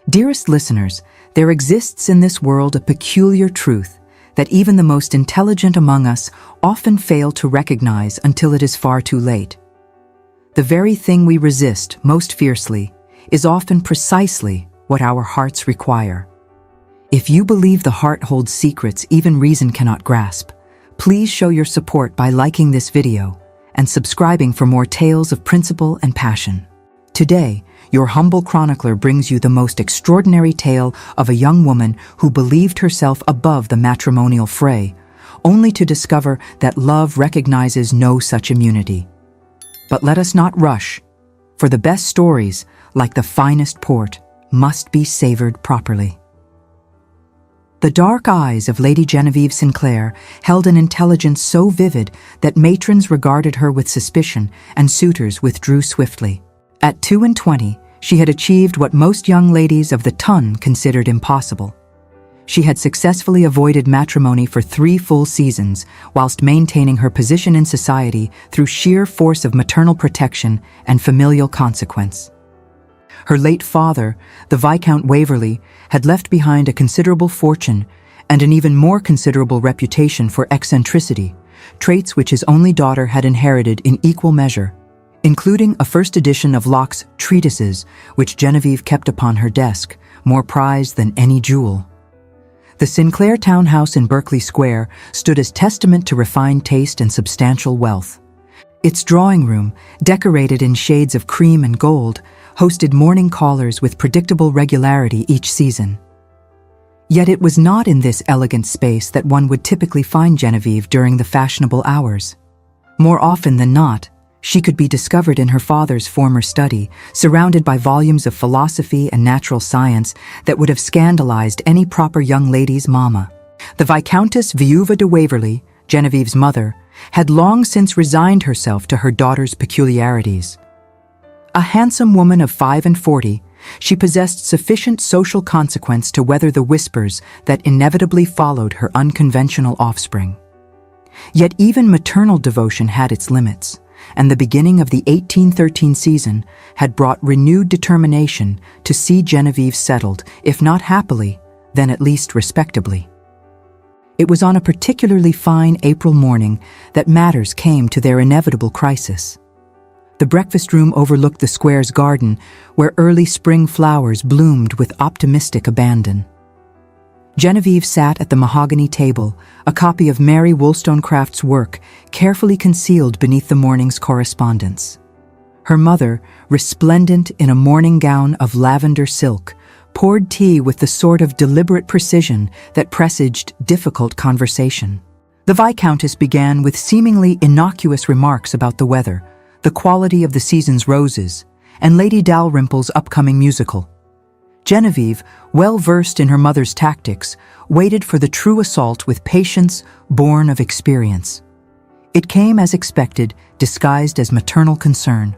Dearest listeners, there exists in this world a peculiar truth that even the most intelligent among us often fail to recognize until it is far too late. The very thing we resist most fiercely is often precisely what our hearts require. If you believe the heart holds secrets even reason cannot grasp, please show your support by liking this video and subscribing for more tales of principle and passion. Today, your humble chronicler brings you the most extraordinary tale of a young woman who believed herself above the matrimonial fray, only to discover that love recognizes no such immunity. But let us not rush, for the best stories, like the finest port, must be savored properly. The dark eyes of Lady Genevieve Sinclair held an intelligence so vivid that matrons regarded her with suspicion and suitors withdrew swiftly. At 22, she had achieved what most young ladies of the ton considered impossible. She had successfully avoided matrimony for 3 full seasons, whilst maintaining her position in society through sheer force of maternal protection and familial consequence. Her late father, the Viscount Waverley, had left behind a considerable fortune and an even more considerable reputation for eccentricity, traits which his only daughter had inherited in equal measure, including a first edition of Locke's Treatises, which Genevieve kept upon her desk, more prized than any jewel. The Sinclair townhouse in Berkeley Square stood as testament to refined taste and substantial wealth. Its drawing room, decorated in shades of cream and gold, hosted morning callers with predictable regularity each season. Yet it was not in this elegant space that one would typically find Genevieve during the fashionable hours. More often than not, she could be discovered in her father's former study, surrounded by volumes of philosophy and natural science that would have scandalized any proper young lady's mamma. The Viscountess Viuva de Waverley, Genevieve's mother, had long since resigned herself to her daughter's peculiarities. A handsome woman of 45, she possessed sufficient social consequence to weather the whispers that inevitably followed her unconventional offspring. Yet even maternal devotion had its limits, and the beginning of the 1813 season had brought renewed determination to see Genevieve settled, if not happily, then at least respectably. It was on a particularly fine April morning that matters came to their inevitable crisis. The breakfast room overlooked the square's garden, where early spring flowers bloomed with optimistic abandon. Genevieve sat at the mahogany table, a copy of Mary Wollstonecraft's work carefully concealed beneath the morning's correspondence. Her mother, resplendent in a morning gown of lavender silk, poured tea with the sort of deliberate precision that presaged difficult conversation. The Viscountess began with seemingly innocuous remarks about the weather, the quality of the season's roses, and Lady Dalrymple's upcoming musical. Genevieve, well versed in her mother's tactics, waited for the true assault with patience born of experience. It came as expected, disguised as maternal concern.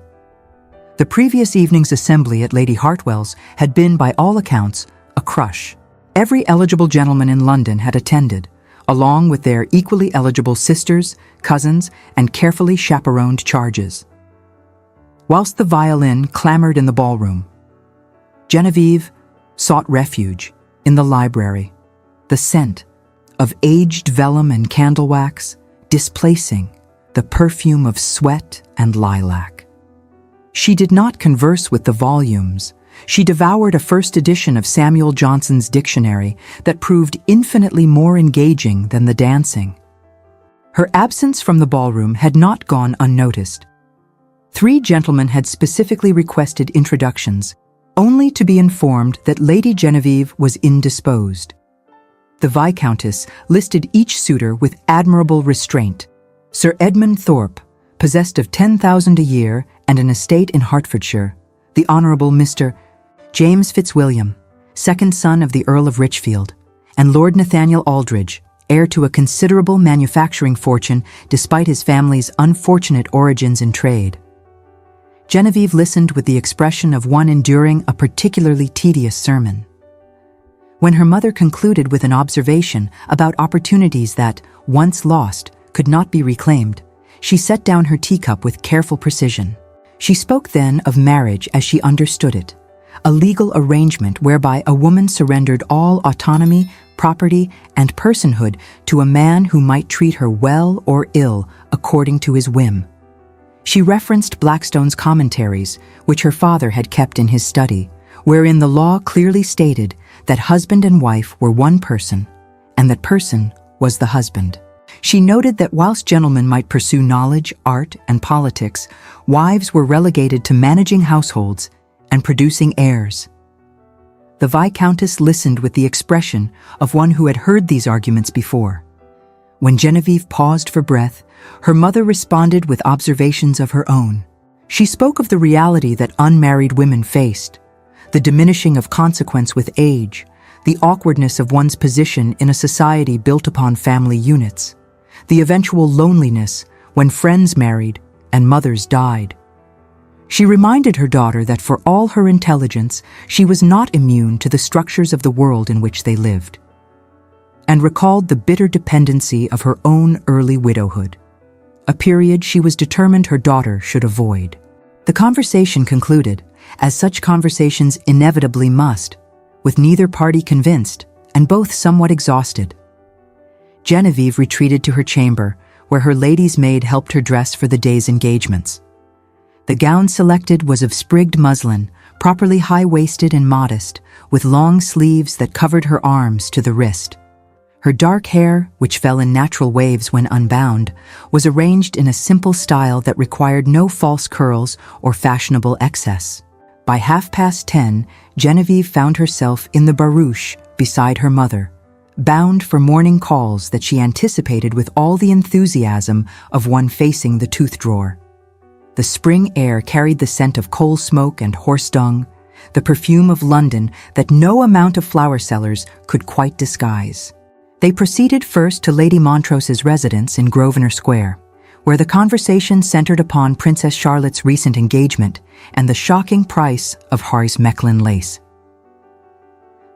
The previous evening's assembly at Lady Hartwell's had been, by all accounts, a crush. Every eligible gentleman in London had attended, along with their equally eligible sisters, cousins, and carefully chaperoned charges. Whilst the violin clamored in the ballroom, Genevieve sought refuge in the library, the scent of aged vellum and candle wax displacing the perfume of sweat and lilac. She did not converse with the volumes. She devoured a first edition of Samuel Johnson's dictionary that proved infinitely more engaging than the dancing. Her absence from the ballroom had not gone unnoticed. 3 gentlemen had specifically requested introductions, only to be informed that Lady Genevieve was indisposed. The Viscountess listed each suitor with admirable restraint. Sir Edmund Thorpe, possessed of 10,000 a year and an estate in Hertfordshire; the Honourable Mr. James Fitzwilliam, second son of the Earl of Richfield; and Lord Nathaniel Aldridge, heir to a considerable manufacturing fortune despite his family's unfortunate origins in trade. Genevieve listened with the expression of one enduring a particularly tedious sermon. When her mother concluded with an observation about opportunities that, once lost, could not be reclaimed, she set down her teacup with careful precision. She spoke then of marriage as she understood it, a legal arrangement whereby a woman surrendered all autonomy, property, and personhood to a man who might treat her well or ill according to his whim. She referenced Blackstone's commentaries, which her father had kept in his study, wherein the law clearly stated that husband and wife were one person, and that person was the husband. She noted that whilst gentlemen might pursue knowledge, art, and politics, wives were relegated to managing households and producing heirs. The Viscountess listened with the expression of one who had heard these arguments before. When Genevieve paused for breath, her mother responded with observations of her own. She spoke of the reality that unmarried women faced, the diminishing of consequence with age, the awkwardness of one's position in a society built upon family units, the eventual loneliness when friends married and mothers died. She reminded her daughter that for all her intelligence, she was not immune to the structures of the world in which they lived, and recalled the bitter dependency of her own early widowhood, a period she was determined her daughter should avoid. The conversation concluded, as such conversations inevitably must, with neither party convinced and both somewhat exhausted. Genevieve retreated to her chamber, where her lady's maid helped her dress for the day's engagements. The gown selected was of sprigged muslin, properly high-waisted and modest, with long sleeves that covered her arms to the wrist. Her dark hair, which fell in natural waves when unbound, was arranged in a simple style that required no false curls or fashionable excess. By 10:30, Genevieve found herself in the barouche beside her mother, bound for morning calls that she anticipated with all the enthusiasm of one facing the tooth drawer. The spring air carried the scent of coal smoke and horse dung, the perfume of London that no amount of flower sellers could quite disguise. They proceeded first to Lady Montrose's residence in Grosvenor Square, where the conversation centered upon Princess Charlotte's recent engagement and the shocking price of Harry's Mechlin lace.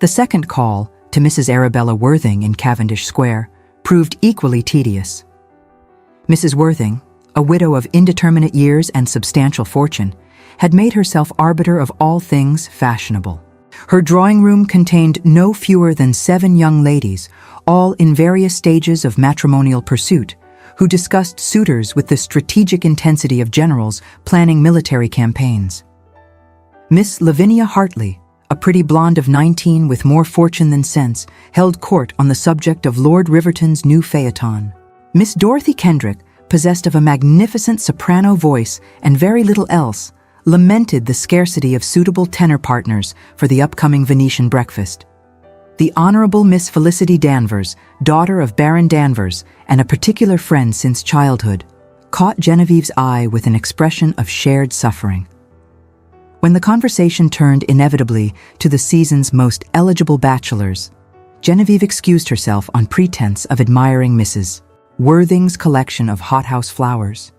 The second call, to Mrs. Arabella Worthing in Cavendish Square, proved equally tedious. Mrs. Worthing, a widow of indeterminate years and substantial fortune, had made herself arbiter of all things fashionable. Her drawing room contained no fewer than 7 young ladies, all in various stages of matrimonial pursuit, who discussed suitors with the strategic intensity of generals planning military campaigns. Miss Lavinia Hartley, a pretty blonde of 19 with more fortune than sense, held court on the subject of Lord Riverton's new phaeton. Miss Dorothy Kendrick, possessed of a magnificent soprano voice and very little else, lamented the scarcity of suitable tenor partners for the upcoming Venetian breakfast. The Honourable Miss Felicity Danvers, daughter of Baron Danvers and a particular friend since childhood, caught Genevieve's eye with an expression of shared suffering. When the conversation turned inevitably to the season's most eligible bachelors, Genevieve excused herself on pretense of admiring Mrs. Worthing's collection of hothouse flowers.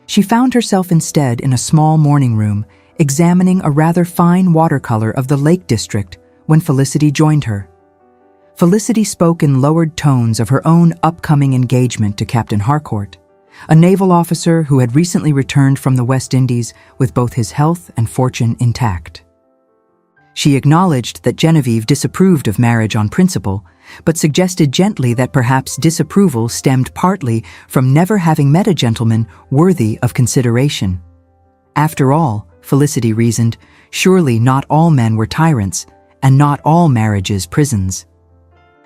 She found herself instead in a small morning room, examining a rather fine watercolor of the Lake District when Felicity joined her. Felicity spoke in lowered tones of her own upcoming engagement to Captain Harcourt, a naval officer who had recently returned from the West Indies with both his health and fortune intact. She acknowledged that Genevieve disapproved of marriage on principle, but suggested gently that perhaps disapproval stemmed partly from never having met a gentleman worthy of consideration. After all, Felicity reasoned, surely not all men were tyrants, and not all marriages prisons.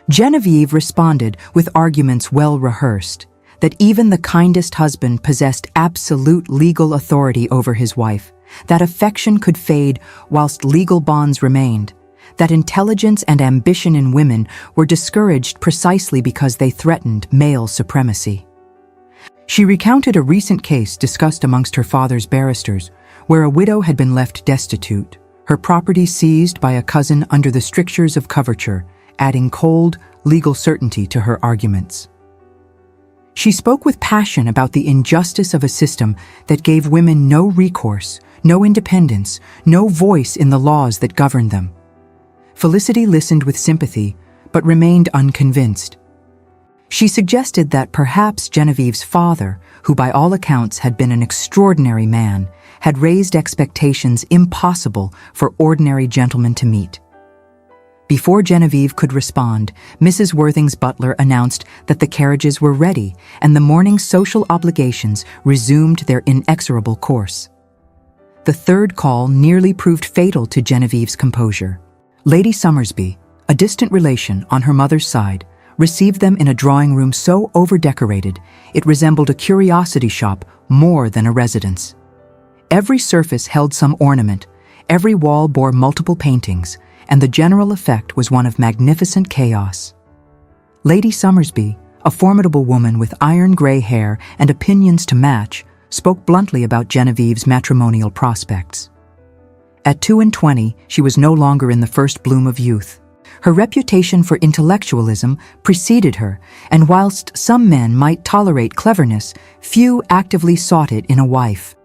Genevieve responded with arguments well rehearsed, that even the kindest husband possessed absolute legal authority over his wife, that affection could fade whilst legal bonds remained, that intelligence and ambition in women were discouraged precisely because they threatened male supremacy. She recounted a recent case discussed amongst her father's barristers, where a widow had been left destitute, her property seized by a cousin under the strictures of coverture, adding cold, legal certainty to her arguments. She spoke with passion about the injustice of a system that gave women no recourse, no independence, no voice in the laws that governed them. Felicity listened with sympathy, but remained unconvinced. She suggested that perhaps Genevieve's father, who by all accounts had been an extraordinary man, had raised expectations impossible for ordinary gentlemen to meet. Before Genevieve could respond, Mrs. Worthing's butler announced that the carriages were ready and the morning's social obligations resumed their inexorable course. The third call nearly proved fatal to Genevieve's composure. Lady Summersby, a distant relation on her mother's side, received them in a drawing room so over-decorated it resembled a curiosity shop more than a residence. Every surface held some ornament, every wall bore multiple paintings, and the general effect was one of magnificent chaos. Lady Summersby, a formidable woman with iron-gray hair and opinions to match, spoke bluntly about Genevieve's matrimonial prospects. At 22, she was no longer in the first bloom of youth. Her reputation for intellectualism preceded her, and whilst some men might tolerate cleverness, few actively sought it in a wife.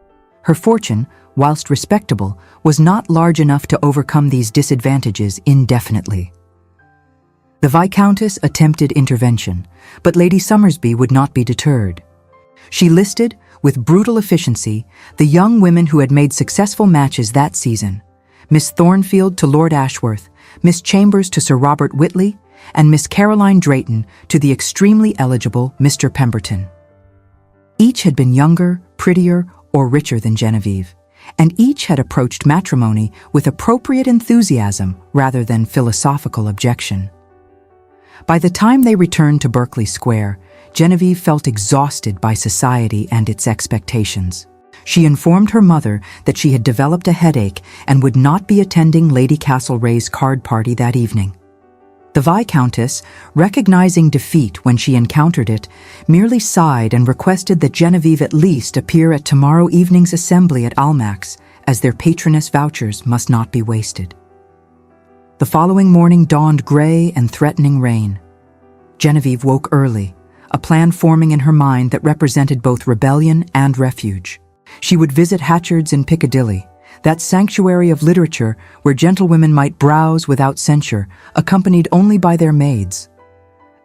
Her fortune, whilst respectable, was not large enough to overcome these disadvantages indefinitely. The Viscountess attempted intervention, but Lady Summersby would not be deterred. She listed, with brutal efficiency, the young women who had made successful matches that season: Miss Thornfield to Lord Ashworth, Miss Chambers to Sir Robert Whitley, and Miss Caroline Drayton to the extremely eligible Mr. Pemberton. Each had been younger, prettier, or richer than Genevieve, and each had approached matrimony with appropriate enthusiasm rather than philosophical objection. By the time they returned to Berkeley Square, Genevieve felt exhausted by society and its expectations. She informed her mother that she had developed a headache and would not be attending Lady Castlereagh's card party that evening. The Viscountess, recognizing defeat when she encountered it, merely sighed and requested that Genevieve at least appear at tomorrow evening's assembly at Almack's, as their patroness vouchers must not be wasted. The following morning dawned gray and threatening rain. Genevieve woke early, a plan forming in her mind that represented both rebellion and refuge. She would visit Hatchard's in Piccadilly, that sanctuary of literature where gentlewomen might browse without censure, accompanied only by their maids.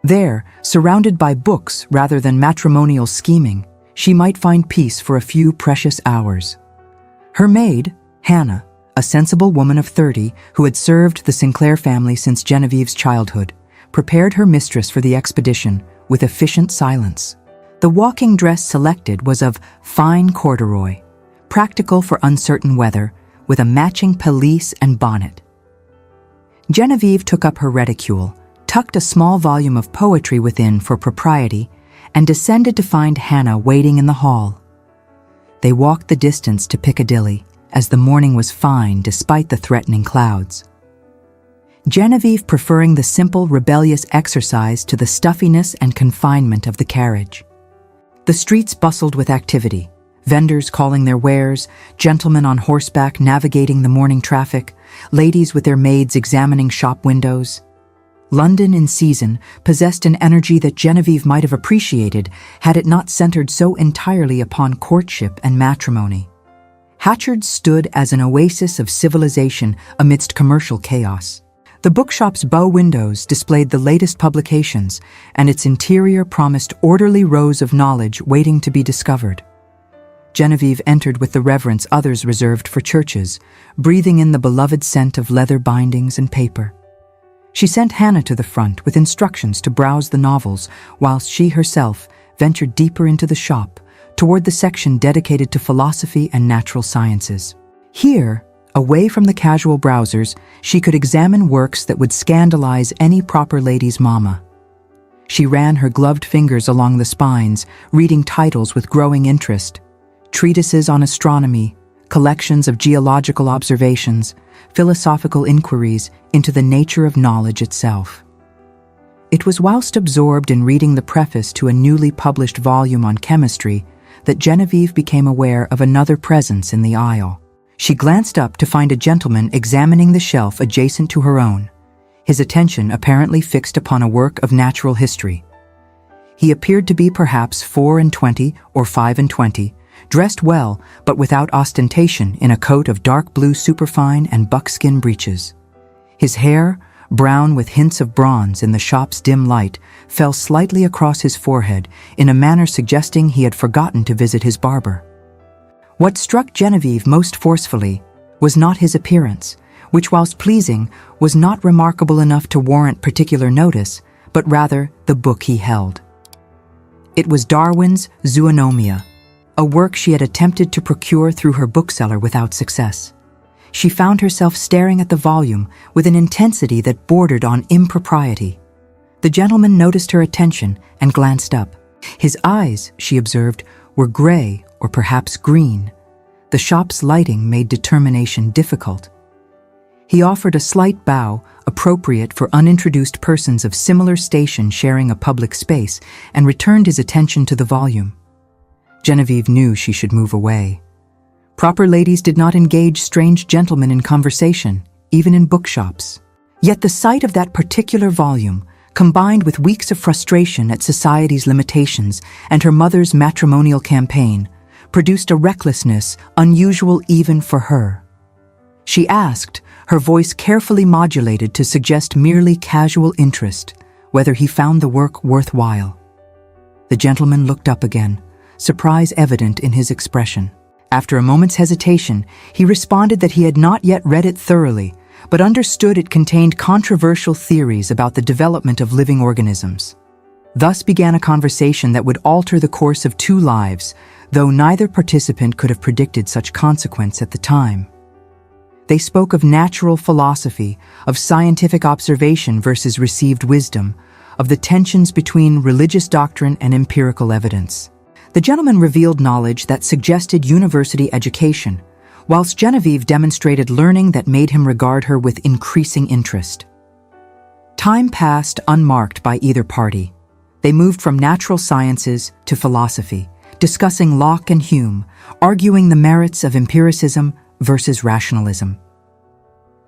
There, surrounded by books rather than matrimonial scheming, she might find peace for a few precious hours. Her maid, Hannah, a sensible woman of 30 who had served the Sinclair family since Genevieve's childhood, prepared her mistress for the expedition with efficient silence. The walking dress selected was of fine corduroy, practical for uncertain weather, with a matching pelisse and bonnet. Genevieve took up her reticule, tucked a small volume of poetry within for propriety, and descended to find Hannah waiting in the hall. They walked the distance to Piccadilly, as the morning was fine despite the threatening clouds. Genevieve preferring the simple, rebellious exercise to the stuffiness and confinement of the carriage. The streets bustled with activity, vendors calling their wares, gentlemen on horseback navigating the morning traffic, ladies with their maids examining shop windows. London in season possessed an energy that Genevieve might have appreciated had it not centered so entirely upon courtship and matrimony. Hatchard's stood as an oasis of civilization amidst commercial chaos. The bookshop's bow windows displayed the latest publications, and its interior promised orderly rows of knowledge waiting to be discovered. Genevieve entered with the reverence others reserved for churches, breathing in the beloved scent of leather bindings and paper. She sent Hannah to the front with instructions to browse the novels, whilst she herself ventured deeper into the shop, toward the section dedicated to philosophy and natural sciences. Here, away from the casual browsers, she could examine works that would scandalize any proper lady's mamma. She ran her gloved fingers along the spines, reading titles with growing interest: treatises on astronomy, collections of geological observations, philosophical inquiries into the nature of knowledge itself. It was whilst absorbed in reading the preface to a newly published volume on chemistry that Genevieve became aware of another presence in the aisle. She glanced up to find a gentleman examining the shelf adjacent to her own, his attention apparently fixed upon a work of natural history. He appeared to be perhaps 24 or 25, dressed well but without ostentation in a coat of dark blue superfine and buckskin breeches. His hair, brown with hints of bronze in the shop's dim light, fell slightly across his forehead in a manner suggesting he had forgotten to visit his barber. What struck Genevieve most forcefully was not his appearance, which, whilst pleasing, was not remarkable enough to warrant particular notice, but rather the book he held. It was Darwin's Zoonomia, a work she had attempted to procure through her bookseller without success. She found herself staring at the volume with an intensity that bordered on impropriety. The gentleman noticed her attention and glanced up. His eyes, she observed, were gray or perhaps green. The shop's lighting made determination difficult. He offered a slight bow, appropriate for unintroduced persons of similar station sharing a public space, and returned his attention to the volume. Genevieve knew she should move away. Proper ladies did not engage strange gentlemen in conversation, even in bookshops. Yet the sight of that particular volume, combined with weeks of frustration at society's limitations and her mother's matrimonial campaign, produced a recklessness unusual even for her. She asked, her voice carefully modulated to suggest merely casual interest, whether he found the work worthwhile. The gentleman looked up again, surprise evident in his expression. After a moment's hesitation, he responded that he had not yet read it thoroughly, but understood it contained controversial theories about the development of living organisms. Thus began a conversation that would alter the course of 2 lives, though neither participant could have predicted such consequence at the time. They spoke of natural philosophy, of scientific observation versus received wisdom, of the tensions between religious doctrine and empirical evidence. The gentleman revealed knowledge that suggested university education, whilst Genevieve demonstrated learning that made him regard her with increasing interest. Time passed unmarked by either party. They moved from natural sciences to philosophy, discussing Locke and Hume, arguing the merits of empiricism versus rationalism.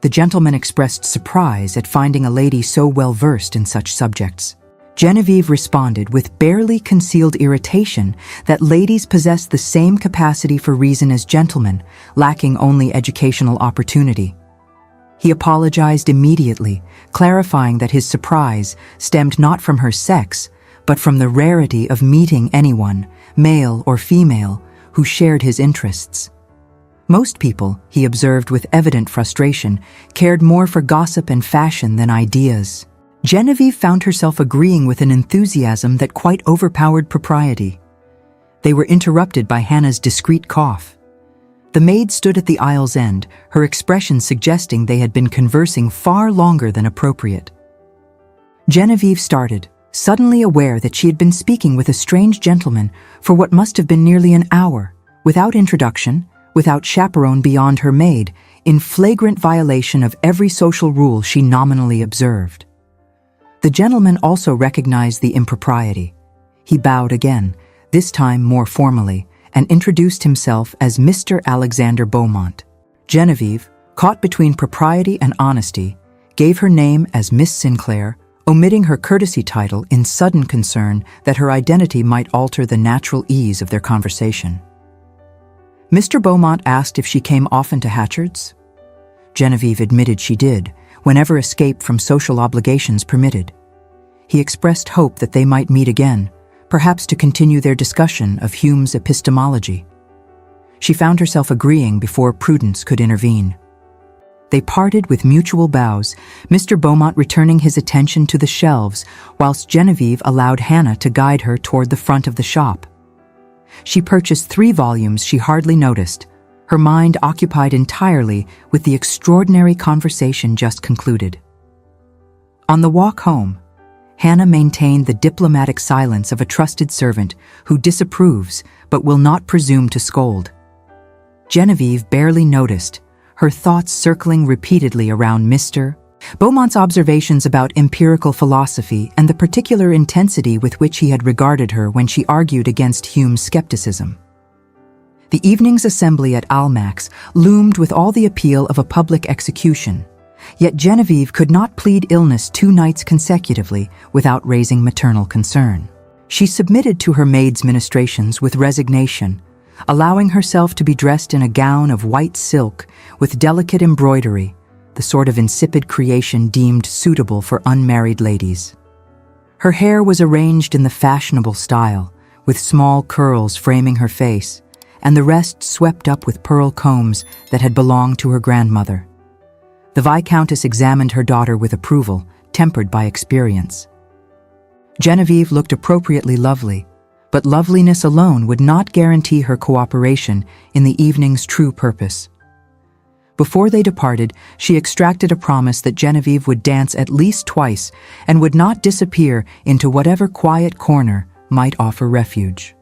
The gentleman expressed surprise at finding a lady so well versed in such subjects. Genevieve responded with barely concealed irritation that ladies possess the same capacity for reason as gentlemen, lacking only educational opportunity. He apologized immediately, clarifying that his surprise stemmed not from her sex, but from the rarity of meeting anyone, male or female, who shared his interests. Most people, he observed with evident frustration, cared more for gossip and fashion than ideas. Genevieve found herself agreeing with an enthusiasm that quite overpowered propriety. They were interrupted by Hannah's discreet cough. The maid stood at the aisle's end, her expression suggesting they had been conversing far longer than appropriate. Genevieve started, suddenly aware that she had been speaking with a strange gentleman for what must have been nearly an hour, without introduction, without chaperone beyond her maid, in flagrant violation of every social rule she nominally observed. The gentleman also recognized the impropriety. He bowed again, this time more formally, and introduced himself as Mr. Alexander Beaumont. Genevieve, caught between propriety and honesty, gave her name as Miss Sinclair, omitting her courtesy title in sudden concern that her identity might alter the natural ease of their conversation. Mr. Beaumont asked if she came often to Hatchard's. Genevieve admitted she did, whenever escape from social obligations permitted. He expressed hope that they might meet again, perhaps to continue their discussion of Hume's epistemology. She found herself agreeing before prudence could intervene. They parted with mutual bows, Mr. Beaumont returning his attention to the shelves, whilst Genevieve allowed Hannah to guide her toward the front of the shop. She purchased 3 volumes she hardly noticed, her mind occupied entirely with the extraordinary conversation just concluded. On the walk home, Hannah maintained the diplomatic silence of a trusted servant who disapproves but will not presume to scold. Genevieve barely noticed, her thoughts circling repeatedly around Mr. Beaumont's observations about empirical philosophy and the particular intensity with which he had regarded her when she argued against Hume's skepticism. The evening's assembly at Almack's loomed with all the appeal of a public execution, yet Genevieve could not plead illness 2 nights consecutively without raising maternal concern. She submitted to her maid's ministrations with resignation, allowing herself to be dressed in a gown of white silk with delicate embroidery, the sort of insipid creation deemed suitable for unmarried ladies. Her hair was arranged in the fashionable style, with small curls framing her face, and the rest swept up with pearl combs that had belonged to her grandmother. The Viscountess examined her daughter with approval, tempered by experience. Genevieve looked appropriately lovely, but loveliness alone would not guarantee her cooperation in the evening's true purpose. Before they departed, she extracted a promise that Genevieve would dance at least twice and would not disappear into whatever quiet corner might offer refuge.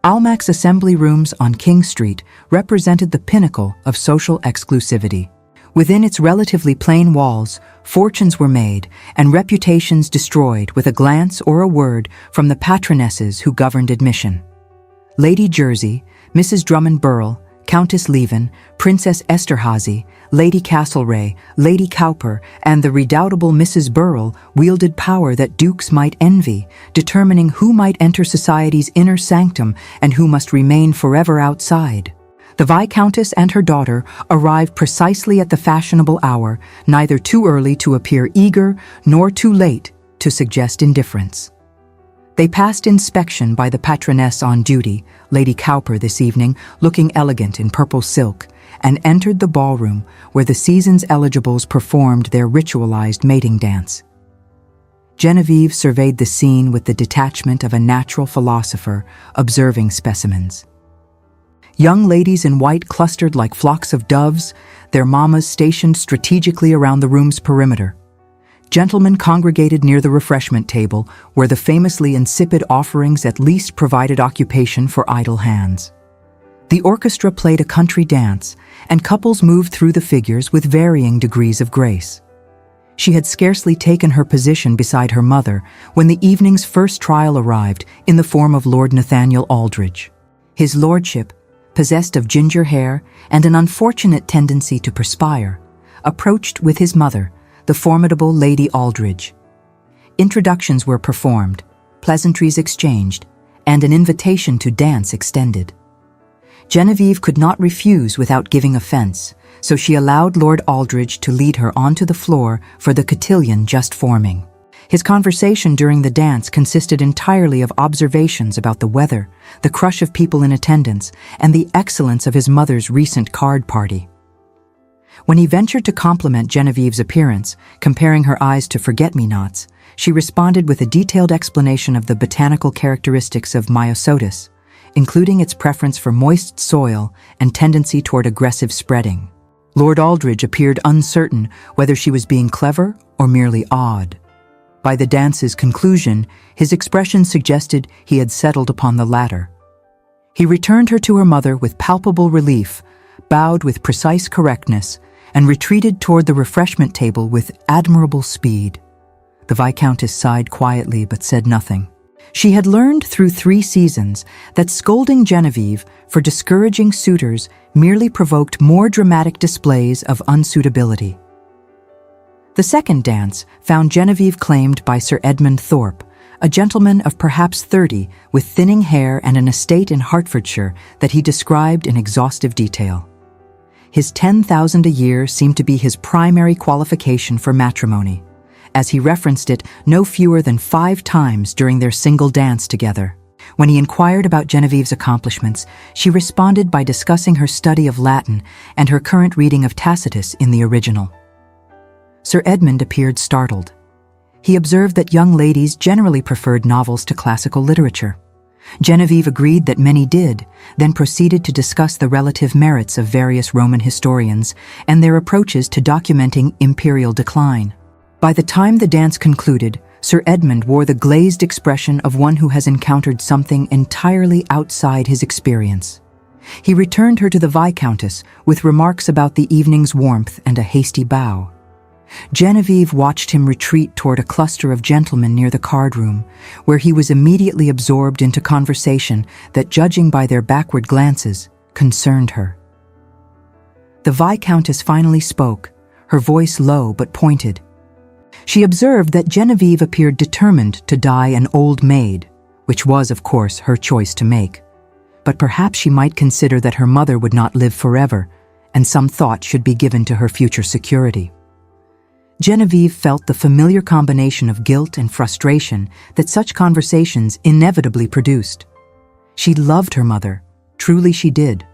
Almac's assembly rooms on King Street represented the pinnacle of social exclusivity. Within its relatively plain walls, fortunes were made and reputations destroyed with a glance or a word from the patronesses who governed admission. Lady Jersey, Mrs. Drummond Burrell, Countess Leven, Princess Esterhazy, Lady Castlereagh, Lady Cowper, and the redoubtable Mrs. Burrell wielded power that dukes might envy, determining who might enter society's inner sanctum and who must remain forever outside. The Viscountess and her daughter arrived precisely at the fashionable hour, neither too early to appear eager nor too late to suggest indifference. They passed inspection by the patroness on duty, Lady Cowper this evening, looking elegant in purple silk, and entered the ballroom where the season's eligibles performed their ritualized mating dance. Genevieve surveyed the scene with the detachment of a natural philosopher observing specimens. Young ladies in white clustered like flocks of doves, their mammas stationed strategically around the room's perimeter. Gentlemen congregated near the refreshment table, where the famously insipid offerings at least provided occupation for idle hands. The orchestra played a country dance, and couples moved through the figures with varying degrees of grace. She had scarcely taken her position beside her mother when the evening's first trial arrived in the form of Lord Nathaniel Aldridge. His lordship, possessed of ginger hair and an unfortunate tendency to perspire, approached with his mother, the formidable Lady Aldridge. Introductions were performed, pleasantries exchanged, and an invitation to dance extended. Genevieve could not refuse without giving offense, so she allowed Lord Aldridge to lead her onto the floor for the cotillion just forming. His conversation during the dance consisted entirely of observations about the weather, the crush of people in attendance, and the excellence of his mother's recent card party. When he ventured to compliment Genevieve's appearance, comparing her eyes to forget-me-nots, she responded with a detailed explanation of the botanical characteristics of Myosotis, including its preference for moist soil and tendency toward aggressive spreading. Lord Aldridge appeared uncertain whether she was being clever or merely odd. By the dance's conclusion, his expression suggested he had settled upon the latter. He returned her to her mother with palpable relief, bowed with precise correctness, and retreated toward the refreshment table with admirable speed. The Viscountess sighed quietly but said nothing. She had learned through 3 seasons that scolding Genevieve for discouraging suitors merely provoked more dramatic displays of unsuitability. The second dance found Genevieve claimed by Sir Edmund Thorpe, a gentleman of perhaps 30 with thinning hair and an estate in Hertfordshire that he described in exhaustive detail. His 10,000 a year seemed to be his primary qualification for matrimony, as he referenced it no fewer than 5 times during their single dance together. When he inquired about Genevieve's accomplishments, she responded by discussing her study of Latin and her current reading of Tacitus in the original. Sir Edmund appeared startled. He observed that young ladies generally preferred novels to classical literature. Genevieve agreed that many did, then proceeded to discuss the relative merits of various Roman historians and their approaches to documenting imperial decline. By the time the dance concluded, Sir Edmund wore the glazed expression of one who has encountered something entirely outside his experience. He returned her to the Viscountess with remarks about the evening's warmth and a hasty bow. Genevieve watched him retreat toward a cluster of gentlemen near the card room, where he was immediately absorbed into conversation that, judging by their backward glances, concerned her. The Viscountess finally spoke, her voice low but pointed. She observed that Genevieve appeared determined to die an old maid, which was, of course, her choice to make. But perhaps she might consider that her mother would not live forever, and some thought should be given to her future security. Genevieve felt the familiar combination of guilt and frustration that such conversations inevitably produced. She loved her mother, Truly she did,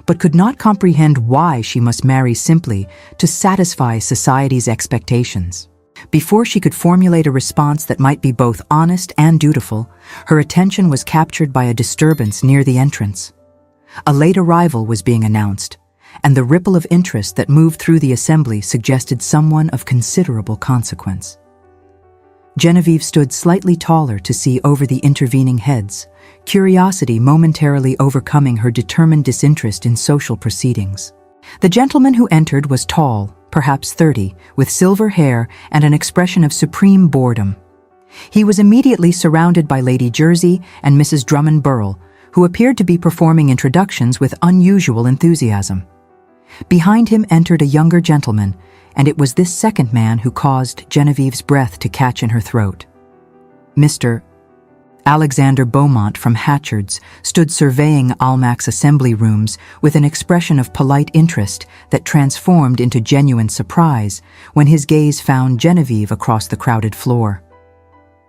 but could not comprehend why she must marry simply to satisfy society's expectations. Before she could formulate a response that might be both honest and dutiful, her attention was captured by a disturbance near the entrance. A late arrival was being announced, and the ripple of interest that moved through the assembly suggested someone of considerable consequence. Genevieve stood slightly taller to see over the intervening heads, curiosity momentarily overcoming her determined disinterest in social proceedings. The gentleman who entered was tall, perhaps 30, with silver hair and an expression of supreme boredom. He was immediately surrounded by Lady Jersey and Mrs. Drummond Burrell, who appeared to be performing introductions with unusual enthusiasm. Behind him entered a younger gentleman, and it was this second man who caused Genevieve's breath to catch in her throat. Mr. Alexander Beaumont from Hatchard's stood surveying Almack's assembly rooms with an expression of polite interest that transformed into genuine surprise when his gaze found Genevieve across the crowded floor.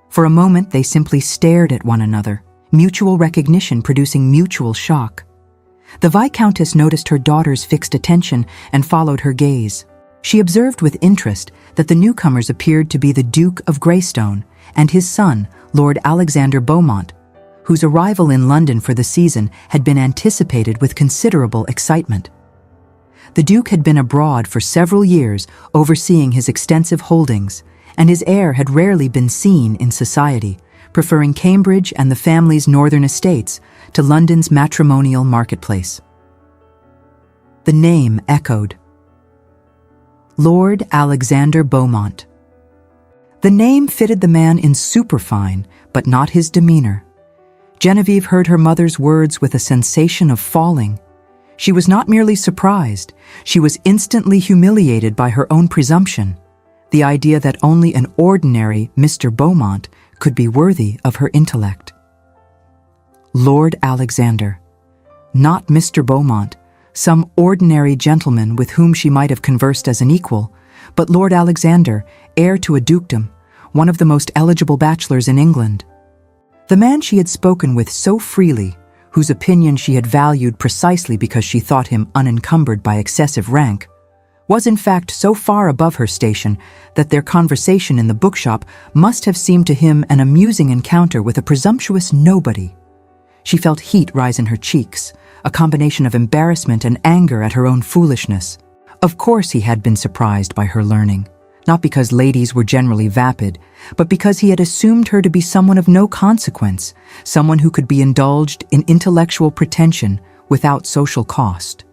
For a moment they simply stared at one another, mutual recognition producing mutual shock. The Viscountess noticed her daughter's fixed attention and followed her gaze. She observed with interest that the newcomers appeared to be the Duke of Greystone and his son, Lord Alexander Beaumont, whose arrival in London for the season had been anticipated with considerable excitement. The Duke had been abroad for several years overseeing his extensive holdings, and his heir had rarely been seen in society, preferring Cambridge and the family's northern estates to London's matrimonial marketplace. The name echoed. Lord Alexander Beaumont. The name fitted the man in superfine, but not his demeanor. Genevieve heard her mother's words with a sensation of falling. She was not merely surprised, she was instantly humiliated by her own presumption, the idea that only an ordinary Mr. Beaumont could be worthy of her intellect. Lord Alexander, not Mr. Beaumont, some ordinary gentleman with whom she might have conversed as an equal, but Lord Alexander, heir to a dukedom, one of the most eligible bachelors in England. The man she had spoken with so freely, whose opinion she had valued precisely because she thought him unencumbered by excessive rank, was in fact so far above her station that their conversation in the bookshop must have seemed to him an amusing encounter with a presumptuous nobody. She felt heat rise in her cheeks, a combination of embarrassment and anger at her own foolishness. Of course he had been surprised by her learning, not because ladies were generally vapid, but because he had assumed her to be someone of no consequence, someone who could be indulged in intellectual pretension without social cost.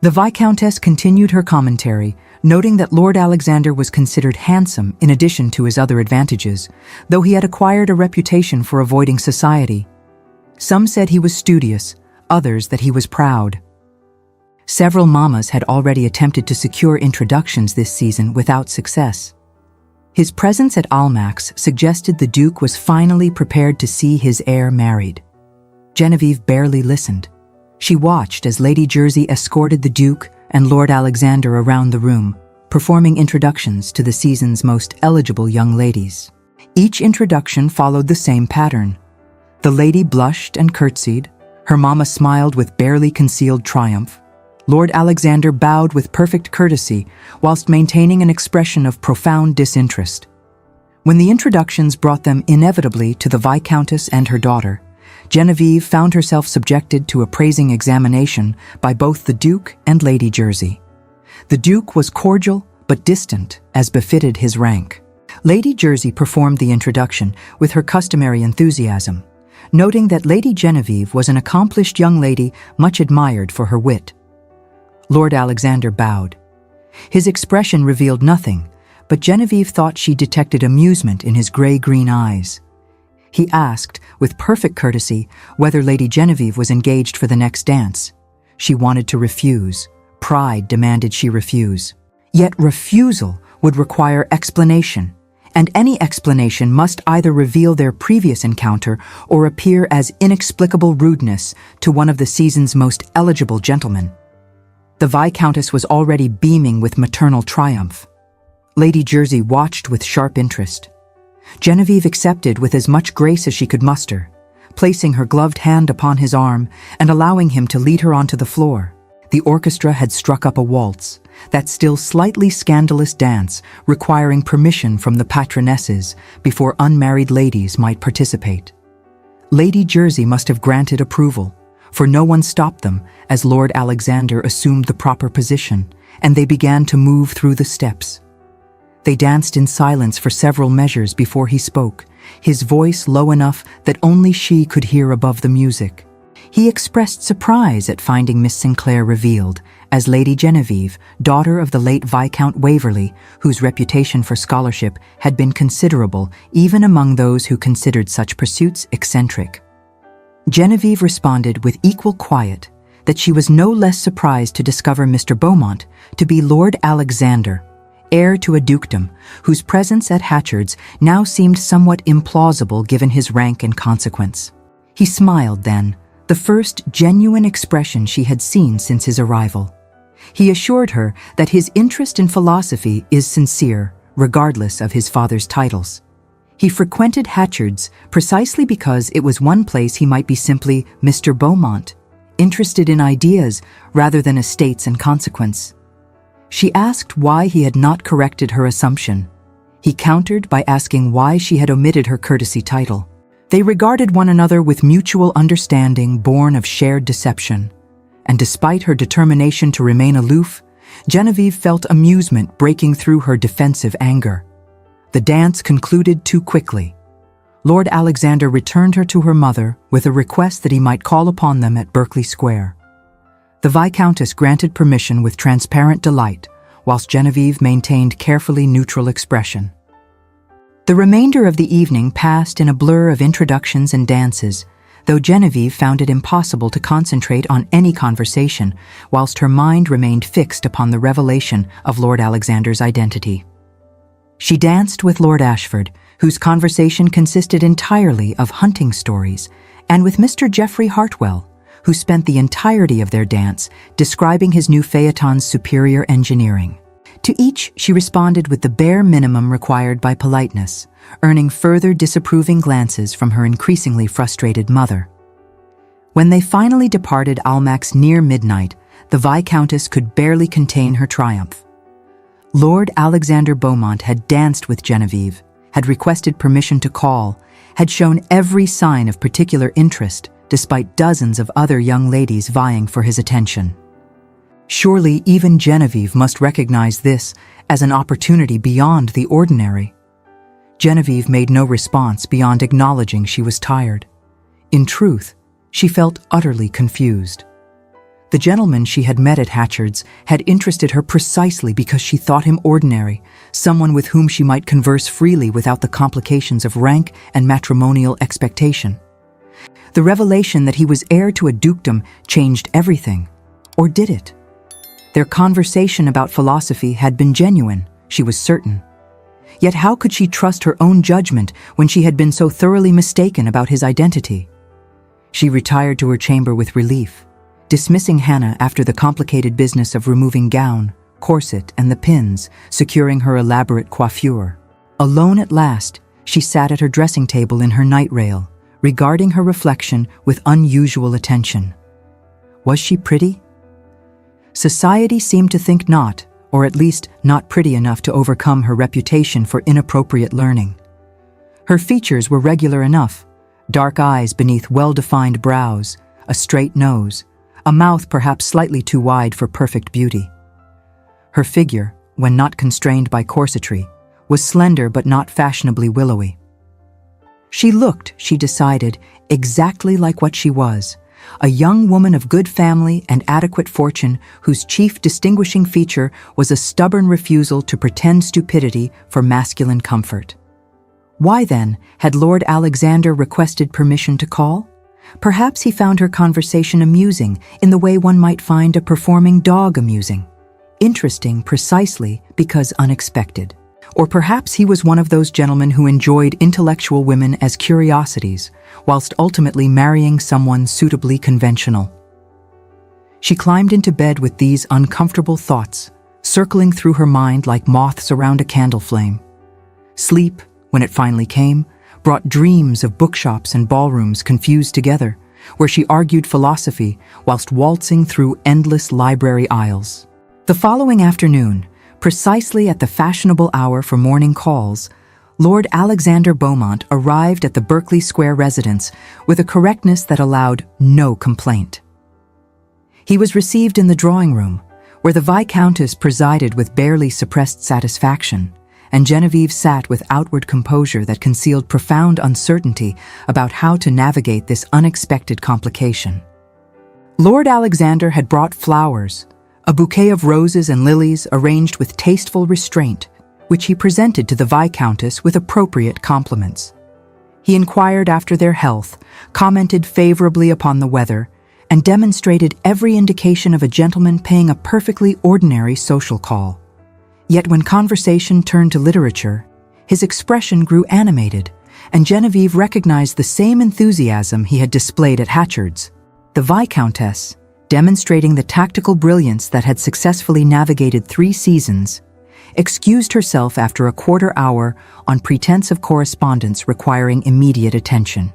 The Viscountess continued her commentary, noting that Lord Alexander was considered handsome in addition to his other advantages, though he had acquired a reputation for avoiding society. Some said he was studious, others that he was proud. Several mammas had already attempted to secure introductions this season without success. His presence at Almack's suggested the Duke was finally prepared to see his heir married. Genevieve barely listened. She watched as Lady Jersey escorted the Duke and Lord Alexander around the room, performing introductions to the season's most eligible young ladies. Each introduction followed the same pattern. The lady blushed and curtsied, her mamma smiled with barely concealed triumph. Lord Alexander bowed with perfect courtesy, whilst maintaining an expression of profound disinterest. When the introductions brought them inevitably to the Viscountess and her daughter, Genevieve found herself subjected to a praising examination by both the Duke and Lady Jersey. The Duke was cordial but distant, as befitted his rank. Lady Jersey performed the introduction with her customary enthusiasm, noting that Lady Genevieve was an accomplished young lady much admired for her wit. Lord Alexander bowed. His expression revealed nothing, but Genevieve thought she detected amusement in his gray-green eyes. He asked, with perfect courtesy, whether Lady Genevieve was engaged for the next dance. She wanted to refuse. Pride demanded she refuse. Yet refusal would require explanation, and any explanation must either reveal their previous encounter or appear as inexplicable rudeness to one of the season's most eligible gentlemen. The Viscountess was already beaming with maternal triumph. Lady Jersey watched with sharp interest. Genevieve accepted with as much grace as she could muster, placing her gloved hand upon his arm and allowing him to lead her onto the floor. The orchestra had struck up a waltz, that still slightly scandalous dance requiring permission from the patronesses before unmarried ladies might participate. Lady Jersey must have granted approval, for no one stopped them as Lord Alexander assumed the proper position, and they began to move through the steps. They danced in silence for several measures before he spoke, his voice low enough that only she could hear above the music. He expressed surprise at finding Miss Sinclair revealed as Lady Genevieve, daughter of the late Viscount Waverley, whose reputation for scholarship had been considerable even among those who considered such pursuits eccentric. Genevieve responded with equal quiet that she was no less surprised to discover Mr. Beaumont to be Lord Alexander, heir to a dukedom, whose presence at Hatchard's now seemed somewhat implausible given his rank and consequence. He smiled then, the first genuine expression she had seen since his arrival. He assured her that his interest in philosophy is sincere, regardless of his father's titles. He frequented Hatchard's precisely because it was one place he might be simply Mr. Beaumont, interested in ideas rather than estates and consequence. She asked why he had not corrected her assumption. He countered by asking why she had omitted her courtesy title. They regarded one another with mutual understanding born of shared deception, and despite her determination to remain aloof, Genevieve felt amusement breaking through her defensive anger. The dance concluded too quickly. Lord Alexander returned her to her mother with a request that he might call upon them at Berkeley Square. The Viscountess granted permission with transparent delight, whilst Genevieve maintained carefully neutral expression. The remainder of the evening passed in a blur of introductions and dances, though Genevieve found it impossible to concentrate on any conversation whilst her mind remained fixed upon the revelation of Lord Alexander's identity. She danced with Lord Ashford, whose conversation consisted entirely of hunting stories, and with Mr. Geoffrey Hartwell, who spent the entirety of their dance describing his new phaeton's superior engineering. To each, she responded with the bare minimum required by politeness, earning further disapproving glances from her increasingly frustrated mother. When they finally departed Almack's near midnight, the Viscountess could barely contain her triumph. Lord Alexander Beaumont had danced with Genevieve, had requested permission to call, had shown every sign of particular interest, despite dozens of other young ladies vying for his attention. Surely even Genevieve must recognize this as an opportunity beyond the ordinary. Genevieve made no response beyond acknowledging she was tired. In truth, she felt utterly confused. The gentleman she had met at Hatchard's had interested her precisely because she thought him ordinary, someone with whom she might converse freely without the complications of rank and matrimonial expectation. The revelation that he was heir to a dukedom changed everything. Or did it? Their conversation about philosophy had been genuine, she was certain. Yet how could she trust her own judgment when she had been so thoroughly mistaken about his identity? She retired to her chamber with relief, dismissing Hannah after the complicated business of removing gown, corset, and the pins, securing her elaborate coiffure. Alone at last, she sat at her dressing table in her night rail, regarding her reflection with unusual attention. Was she pretty? Society seemed to think not, or at least not pretty enough to overcome her reputation for inappropriate learning. Her features were regular enough, dark eyes beneath well-defined brows, a straight nose, a mouth perhaps slightly too wide for perfect beauty. Her figure, when not constrained by corsetry, was slender but not fashionably willowy. She looked, she decided, exactly like what she was, a young woman of good family and adequate fortune whose chief distinguishing feature was a stubborn refusal to pretend stupidity for masculine comfort. Why, then, had Lord Alexander requested permission to call? Perhaps he found her conversation amusing in the way one might find a performing dog amusing. Interesting precisely because unexpected. Or perhaps he was one of those gentlemen who enjoyed intellectual women as curiosities, whilst ultimately marrying someone suitably conventional. She climbed into bed with these uncomfortable thoughts, circling through her mind like moths around a candle flame. Sleep, when it finally came, brought dreams of bookshops and ballrooms confused together, where she argued philosophy whilst waltzing through endless library aisles. The following afternoon, precisely at the fashionable hour for morning calls, Lord Alexander Beaumont arrived at the Berkeley Square residence with a correctness that allowed no complaint. He was received in the drawing room, where the Viscountess presided with barely suppressed satisfaction, and Genevieve sat with outward composure that concealed profound uncertainty about how to navigate this unexpected complication. Lord Alexander had brought flowers, a bouquet of roses and lilies arranged with tasteful restraint, which he presented to the Viscountess with appropriate compliments. He inquired after their health, commented favorably upon the weather, and demonstrated every indication of a gentleman paying a perfectly ordinary social call. Yet when conversation turned to literature, his expression grew animated, and Genevieve recognized the same enthusiasm he had displayed at Hatchard's. The Viscountess, demonstrating the tactical brilliance that had successfully navigated 3 seasons, excused herself after a quarter hour on pretense of correspondence requiring immediate attention.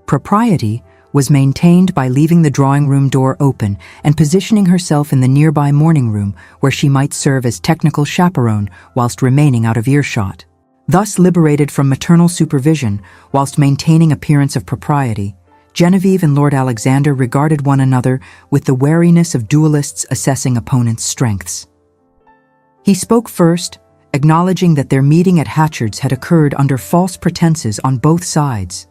Propriety was maintained by leaving the drawing room door open and positioning herself in the nearby morning room where she might serve as technical chaperone whilst remaining out of earshot. Thus liberated from maternal supervision whilst maintaining appearance of propriety, Genevieve and Lord Alexander regarded one another with the wariness of duelists assessing opponents' strengths. He spoke first, acknowledging that their meeting at Hatchard's had occurred under false pretenses on both sides,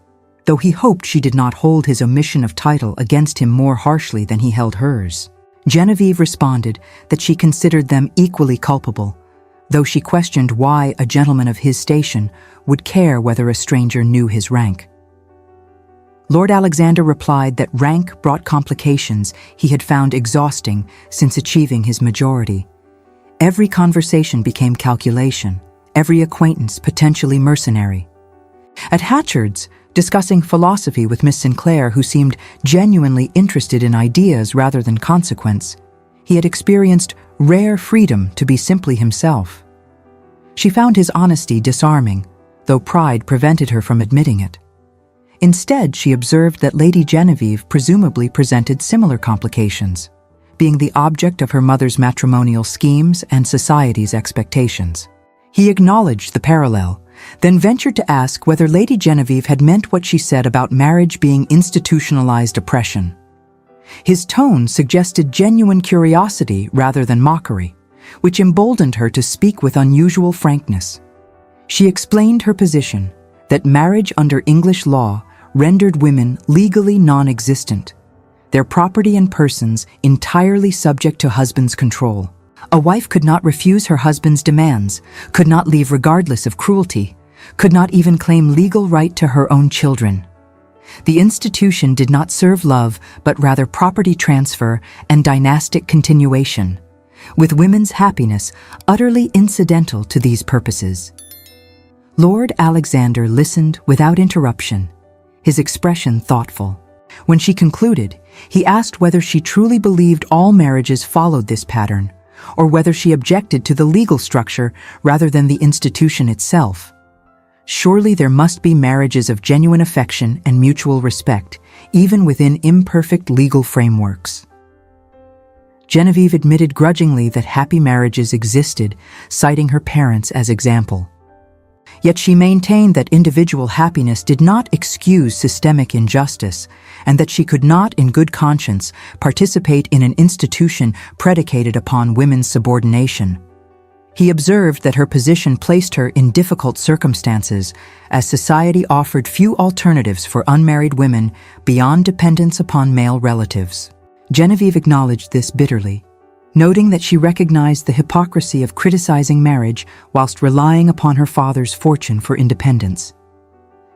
though he hoped she did not hold his omission of title against him more harshly than he held hers. Genevieve responded that she considered them equally culpable, though she questioned why a gentleman of his station would care whether a stranger knew his rank. Lord Alexander replied that rank brought complications he had found exhausting since achieving his majority. Every conversation became calculation, every acquaintance potentially mercenary. At Hatchard's, discussing philosophy with Miss Sinclair, who seemed genuinely interested in ideas rather than consequence, he had experienced rare freedom to be simply himself. She found his honesty disarming, though pride prevented her from admitting it. Instead, she observed that Lady Genevieve presumably presented similar complications, being the object of her mother's matrimonial schemes and society's expectations. He acknowledged the parallel, then ventured to ask whether Lady Genevieve had meant what she said about marriage being institutionalized oppression. His tone suggested genuine curiosity rather than mockery, which emboldened her to speak with unusual frankness. She explained her position, that marriage under English law rendered women legally non-existent, their property and persons entirely subject to husband's control. A wife could not refuse her husband's demands, could not leave regardless of cruelty, could not even claim legal right to her own children. The institution did not serve love, but rather property transfer and dynastic continuation, with women's happiness utterly incidental to these purposes. Lord Alexander listened without interruption, his expression thoughtful. When she concluded, he asked whether she truly believed all marriages followed this pattern, or whether she objected to the legal structure rather than the institution itself. Surely there must be marriages of genuine affection and mutual respect, even within imperfect legal frameworks. Genevieve admitted grudgingly that happy marriages existed, citing her parents as example. Yet she maintained that individual happiness did not excuse systemic injustice, and that she could not, in good conscience, participate in an institution predicated upon women's subordination. He observed that her position placed her in difficult circumstances, as society offered few alternatives for unmarried women beyond dependence upon male relatives. Genevieve acknowledged this bitterly, noting that she recognized the hypocrisy of criticizing marriage whilst relying upon her father's fortune for independence.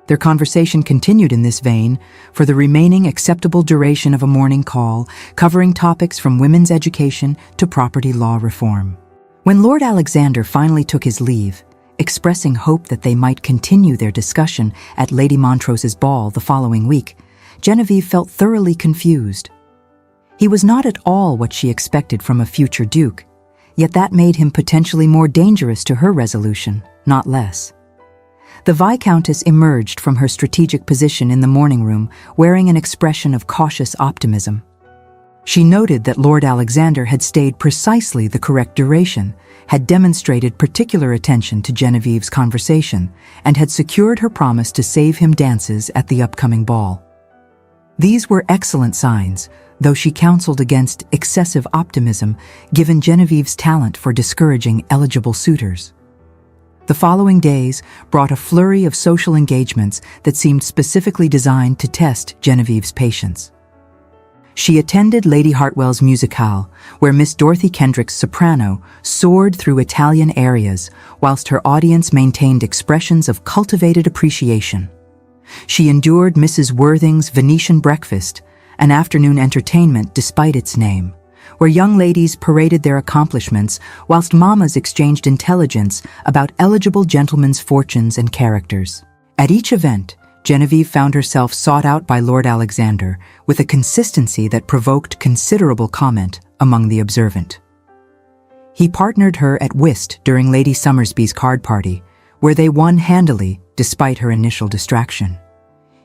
Their conversation continued in this vein for the remaining acceptable duration of a morning call, covering topics from women's education to property law reform. When Lord Alexander finally took his leave, expressing hope that they might continue their discussion at Lady Montrose's ball the following week, Genevieve felt thoroughly confused. He was not at all what she expected from a future duke, yet that made him potentially more dangerous to her resolution, not less. The Viscountess emerged from her strategic position in the morning room, wearing an expression of cautious optimism. She noted that Lord Alexander had stayed precisely the correct duration, had demonstrated particular attention to Genevieve's conversation, and had secured her promise to save him dances at the upcoming ball. These were excellent signs, though she counseled against excessive optimism given Genevieve's talent for discouraging eligible suitors. The following days brought a flurry of social engagements that seemed specifically designed to test Genevieve's patience. She attended Lady Hartwell's musicale, where Miss Dorothy Kendrick's soprano soared through Italian arias, whilst her audience maintained expressions of cultivated appreciation. She endured Mrs. Worthing's Venetian breakfast, an afternoon entertainment despite its name, where young ladies paraded their accomplishments whilst mamas exchanged intelligence about eligible gentlemen's fortunes and characters. At each event, Genevieve found herself sought out by Lord Alexander with a consistency that provoked considerable comment among the observant. He partnered her at whist during Lady Summersby's card party, where they won handily despite her initial distraction.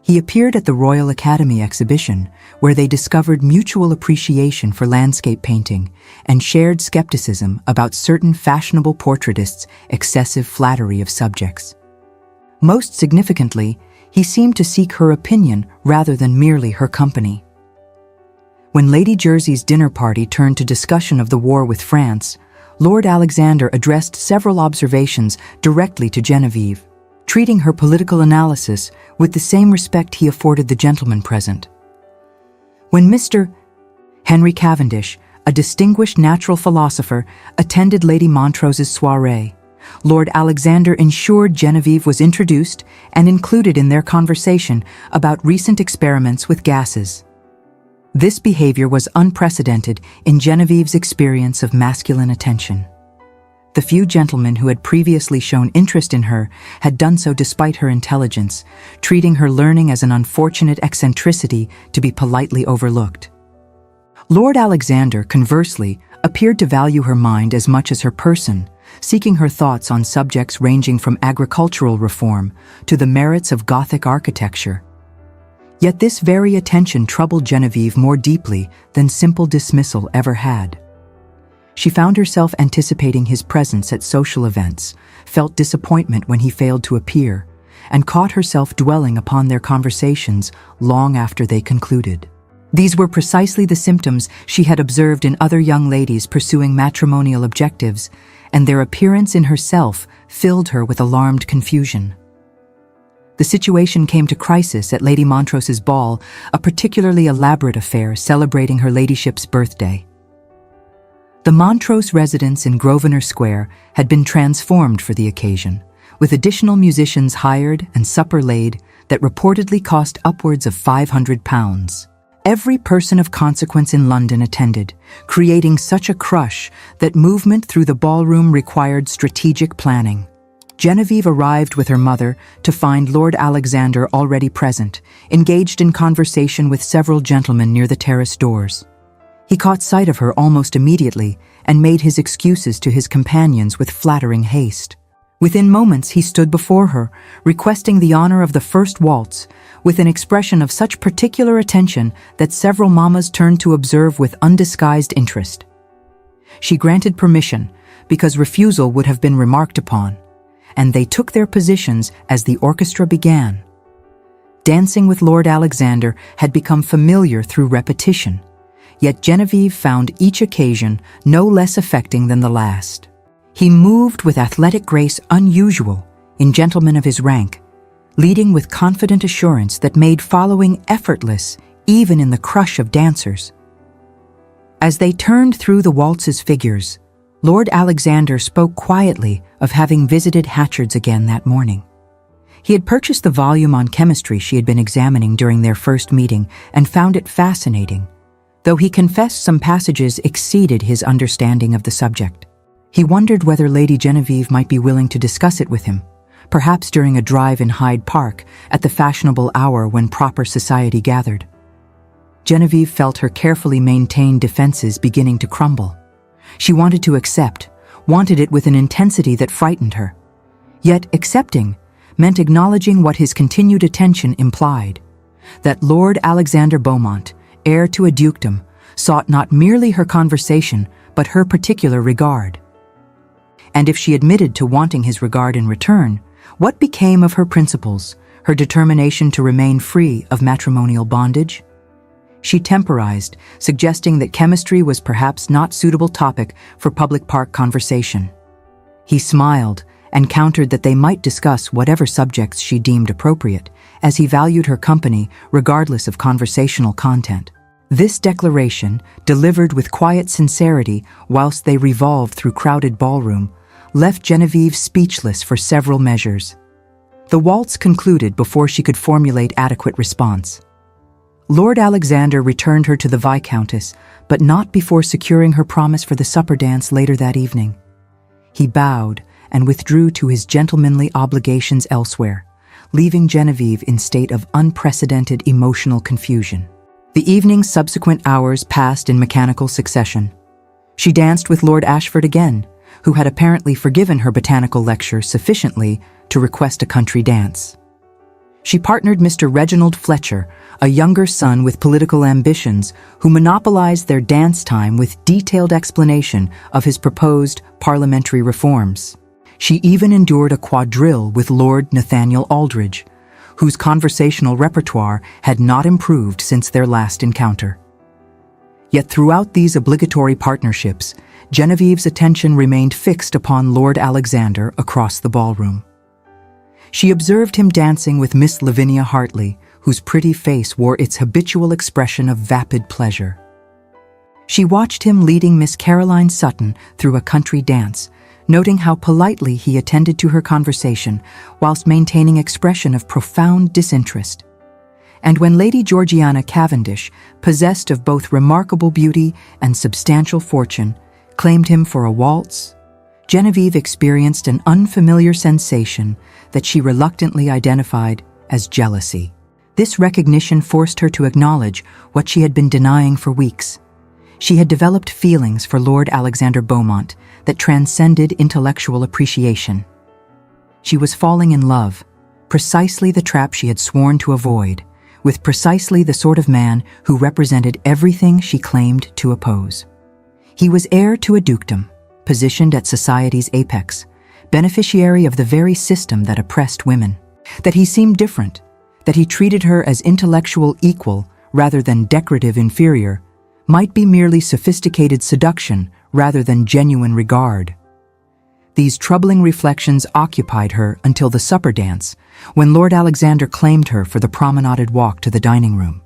He appeared at the Royal Academy exhibition, where they discovered mutual appreciation for landscape painting and shared skepticism about certain fashionable portraitists' excessive flattery of subjects. Most significantly, he seemed to seek her opinion rather than merely her company. When Lady Jersey's dinner party turned to discussion of the war with France, Lord Alexander addressed several observations directly to Genevieve, treating her political analysis with the same respect he afforded the gentlemen present. When Mr. Henry Cavendish, a distinguished natural philosopher, attended Lady Montrose's soirée, Lord Alexander ensured Genevieve was introduced and included in their conversation about recent experiments with gases. This behavior was unprecedented in Genevieve's experience of masculine attention. The few gentlemen who had previously shown interest in her had done so despite her intelligence, treating her learning as an unfortunate eccentricity to be politely overlooked. Lord Alexander, conversely, appeared to value her mind as much as her person, seeking her thoughts on subjects ranging from agricultural reform to the merits of Gothic architecture. Yet this very attention troubled Genevieve more deeply than simple dismissal ever had. She found herself anticipating his presence at social events, felt disappointment when he failed to appear, and caught herself dwelling upon their conversations long after they concluded. These were precisely the symptoms she had observed in other young ladies pursuing matrimonial objectives, and their appearance in herself filled her with alarmed confusion. The situation came to crisis at Lady Montrose's ball, a particularly elaborate affair celebrating her ladyship's birthday. The Montrose residence in Grosvenor Square had been transformed for the occasion, with additional musicians hired and supper laid that reportedly cost upwards of £500. Every person of consequence in London attended, creating such a crush that movement through the ballroom required strategic planning. Genevieve arrived with her mother to find Lord Alexander already present, engaged in conversation with several gentlemen near the terrace doors. He caught sight of her almost immediately and made his excuses to his companions with flattering haste. Within moments he stood before her, requesting the honor of the first waltz, with an expression of such particular attention that several mammas turned to observe with undisguised interest. She granted permission, because refusal would have been remarked upon, and they took their positions as the orchestra began. Dancing with Lord Alexander had become familiar through repetition, yet Genevieve found each occasion no less affecting than the last. He moved with athletic grace unusual in gentlemen of his rank, leading with confident assurance that made following effortless even in the crush of dancers. As they turned through the waltz's figures, Lord Alexander spoke quietly of having visited Hatchard's again that morning. He had purchased the volume on chemistry she had been examining during their first meeting and found it fascinating, though he confessed some passages exceeded his understanding of the subject. He wondered whether Lady Genevieve might be willing to discuss it with him, perhaps during a drive in Hyde Park at the fashionable hour when proper society gathered. Genevieve felt her carefully maintained defenses beginning to crumble. She wanted to accept, wanted it with an intensity that frightened her. Yet accepting meant acknowledging what his continued attention implied, that Lord Alexander Beaumont, heir to a dukedom, sought not merely her conversation, but her particular regard. And if she admitted to wanting his regard in return, what became of her principles, her determination to remain free of matrimonial bondage? She temporized, suggesting that chemistry was perhaps not suitable topic for public park conversation. He smiled and countered that they might discuss whatever subjects she deemed appropriate, as he valued her company regardless of conversational content. This declaration, delivered with quiet sincerity whilst they revolved through crowded ballroom, left Genevieve speechless for several measures. The waltz concluded before she could formulate adequate response. Lord Alexander returned her to the Viscountess, but not before securing her promise for the supper dance later that evening. He bowed and withdrew to his gentlemanly obligations elsewhere, leaving Genevieve in state of unprecedented emotional confusion. The evening's subsequent hours passed in mechanical succession. She danced with Lord Ashford again, who had apparently forgiven her botanical lecture sufficiently to request a country dance. She partnered Mr. Reginald Fletcher, a younger son with political ambitions, who monopolized their dance time with detailed explanation of his proposed parliamentary reforms. She even endured a quadrille with Lord Nathaniel Aldridge, whose conversational repertoire had not improved since their last encounter. Yet throughout these obligatory partnerships, Genevieve's attention remained fixed upon Lord Alexander across the ballroom. She observed him dancing with Miss Lavinia Hartley, whose pretty face wore its habitual expression of vapid pleasure. She watched him leading Miss Caroline Sutton through a country dance, noting how politely he attended to her conversation whilst maintaining expression of profound disinterest. And when Lady Georgiana Cavendish, possessed of both remarkable beauty and substantial fortune, claimed him for a waltz, Genevieve experienced an unfamiliar sensation that she reluctantly identified as jealousy. This recognition forced her to acknowledge what she had been denying for weeks. She had developed feelings for Lord Alexander Beaumont that transcended intellectual appreciation. She was falling in love, precisely the trap she had sworn to avoid, with precisely the sort of man who represented everything she claimed to oppose. He was heir to a dukedom, positioned at society's apex, beneficiary of the very system that oppressed women. That he seemed different, that he treated her as intellectual equal rather than decorative inferior, might be merely sophisticated seduction rather than genuine regard. These troubling reflections occupied her until the supper dance, when Lord Alexander claimed her for the promenaded walk to the dining room.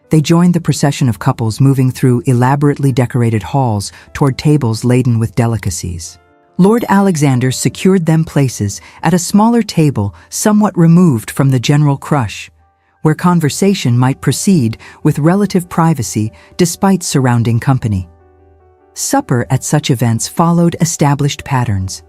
They joined the procession of couples moving through elaborately decorated halls toward tables laden with delicacies. Lord Alexander secured them places at a smaller table somewhat removed from the general crush, where conversation might proceed with relative privacy despite surrounding company. Supper at such events followed established patterns.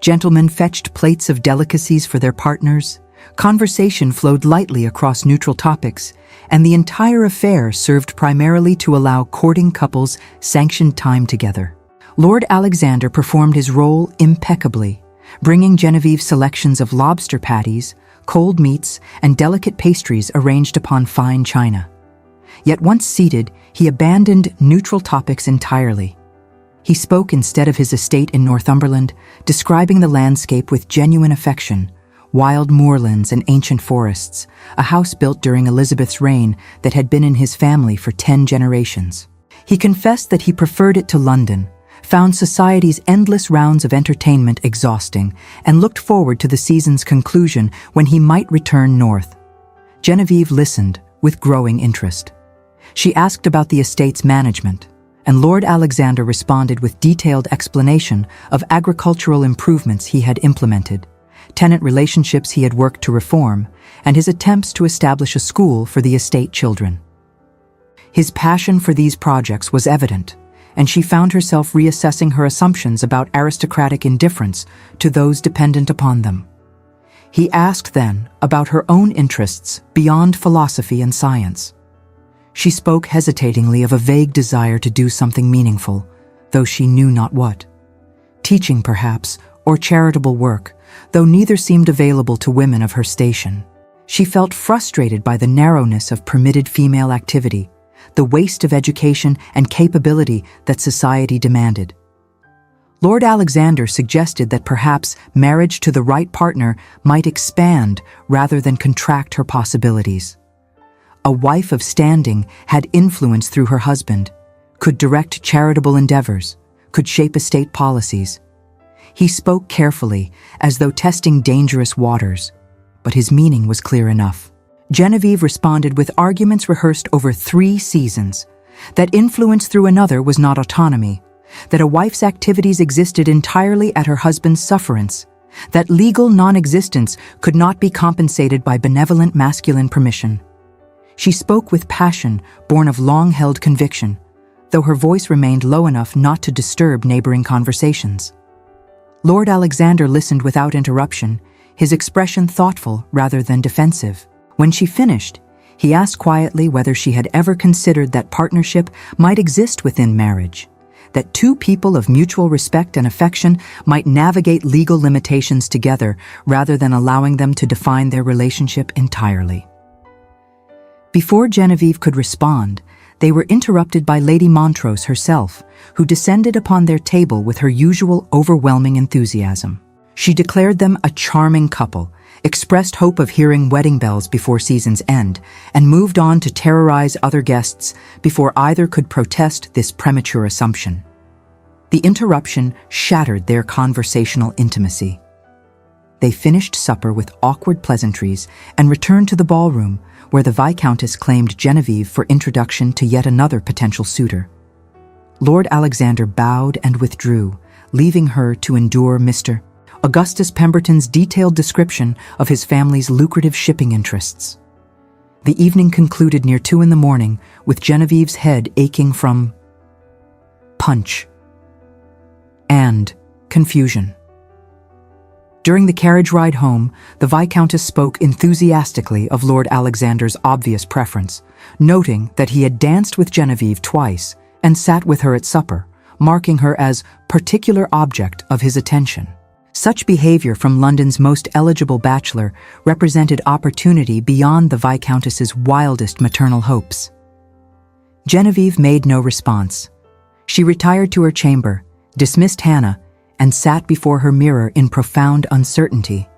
Gentlemen fetched plates of delicacies for their partners, conversation flowed lightly across neutral topics, and the entire affair served primarily to allow courting couples sanctioned time together. Lord Alexander performed his role impeccably, bringing Genevieve selections of lobster patties, cold meats, and delicate pastries arranged upon fine china. Yet once seated, he abandoned neutral topics entirely. He spoke instead of his estate in Northumberland, describing the landscape with genuine affection, wild moorlands and ancient forests, a house built during Elizabeth's reign that had been in his family for 10 generations. He confessed that he preferred it to London, found society's endless rounds of entertainment exhausting, and looked forward to the season's conclusion when he might return north. Genevieve listened with growing interest. She asked about the estate's management, and Lord Alexander responded with detailed explanation of agricultural improvements he had implemented, tenant relationships he had worked to reform, and his attempts to establish a school for the estate children. His passion for these projects was evident, and she found herself reassessing her assumptions about aristocratic indifference to those dependent upon them. He asked then about her own interests beyond philosophy and science. She spoke hesitatingly of a vague desire to do something meaningful, though she knew not what. Teaching, perhaps, or charitable work, though neither seemed available to women of her station. She felt frustrated by the narrowness of permitted female activity, the waste of education and capability that society demanded. Lord Alexander suggested that perhaps marriage to the right partner might expand rather than contract her possibilities. A wife of standing had influence through her husband, could direct charitable endeavors, could shape estate policies. He spoke carefully, as though testing dangerous waters, but his meaning was clear enough. Genevieve responded with arguments rehearsed over 3 seasons, that influence through another was not autonomy, that a wife's activities existed entirely at her husband's sufferance, that legal non-existence could not be compensated by benevolent masculine permission. She spoke with passion born of long-held conviction, though her voice remained low enough not to disturb neighboring conversations. Lord Alexander listened without interruption, his expression thoughtful rather than defensive. When she finished, he asked quietly whether she had ever considered that partnership might exist within marriage, that 2 people of mutual respect and affection might navigate legal limitations together rather than allowing them to define their relationship entirely. Before Genevieve could respond, they were interrupted by Lady Montrose herself, who descended upon their table with her usual overwhelming enthusiasm. She declared them a charming couple, expressed hope of hearing wedding bells before season's end, and moved on to terrorize other guests before either could protest this premature assumption. The interruption shattered their conversational intimacy. They finished supper with awkward pleasantries and returned to the ballroom, where the Viscountess claimed Genevieve for introduction to yet another potential suitor. Lord Alexander bowed and withdrew, leaving her to endure Mr. Augustus Pemberton's detailed description of his family's lucrative shipping interests. The evening concluded near 2 a.m, with Genevieve's head aching from punch and confusion. During the carriage ride home, the Viscountess spoke enthusiastically of Lord Alexander's obvious preference, noting that he had danced with Genevieve twice and sat with her at supper, marking her as particular object of his attention. Such behavior from London's most eligible bachelor represented opportunity beyond the Viscountess's wildest maternal hopes. Genevieve made no response. She retired to her chamber, dismissed Hannah, and sat before her mirror in profound uncertainty.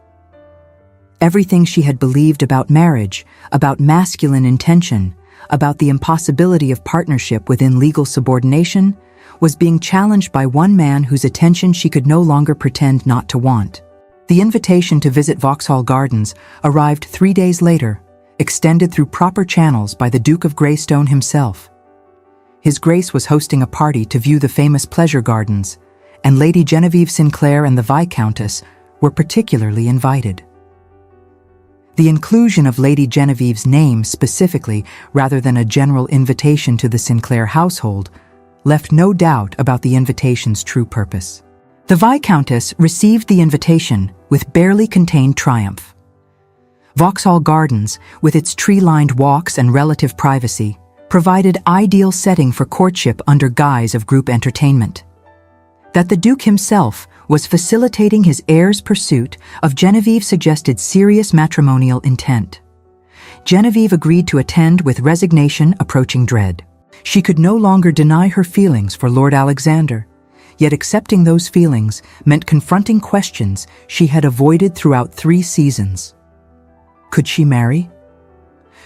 Everything she had believed about marriage, about masculine intention, about the impossibility of partnership within legal subordination, was being challenged by one man whose attention she could no longer pretend not to want. The invitation to visit Vauxhall Gardens arrived 3 days later, extended through proper channels by the Duke of Greystone himself. His Grace was hosting a party to view the famous pleasure gardens, and Lady Genevieve Sinclair and the Viscountess were particularly invited. The inclusion of Lady Genevieve's name specifically, rather than a general invitation to the Sinclair household, left no doubt about the invitation's true purpose. The Viscountess received the invitation with barely contained triumph. Vauxhall Gardens, with its tree-lined walks and relative privacy, provided ideal setting for courtship under guise of group entertainment. That the Duke himself was facilitating his heir's pursuit of Genevieve suggested serious matrimonial intent. Genevieve agreed to attend with resignation approaching dread. She could no longer deny her feelings for Lord Alexander, yet accepting those feelings meant confronting questions she had avoided throughout 3 seasons. Could she marry?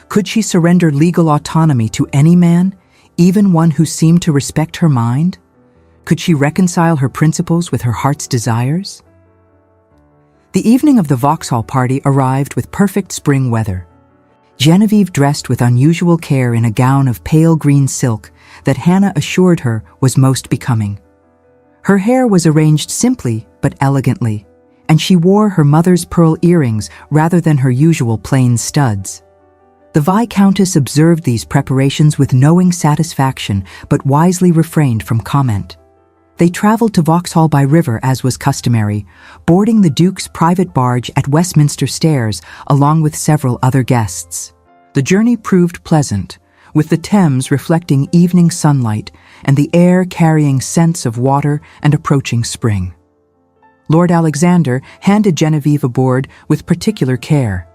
Could she surrender legal autonomy to any man, even one who seemed to respect her mind? Could she reconcile her principles with her heart's desires? The evening of the Vauxhall party arrived with perfect spring weather. Genevieve dressed with unusual care in a gown of pale green silk that Hannah assured her was most becoming. Her hair was arranged simply but elegantly, and she wore her mother's pearl earrings rather than her usual plain studs. The Viscountess observed these preparations with knowing satisfaction but wisely refrained from comment. They traveled to Vauxhall by river as was customary, boarding the Duke's private barge at Westminster Stairs along with several other guests. The journey proved pleasant, with the Thames reflecting evening sunlight and the air carrying scents of water and approaching spring. Lord Alexander handed Genevieve aboard with particular care.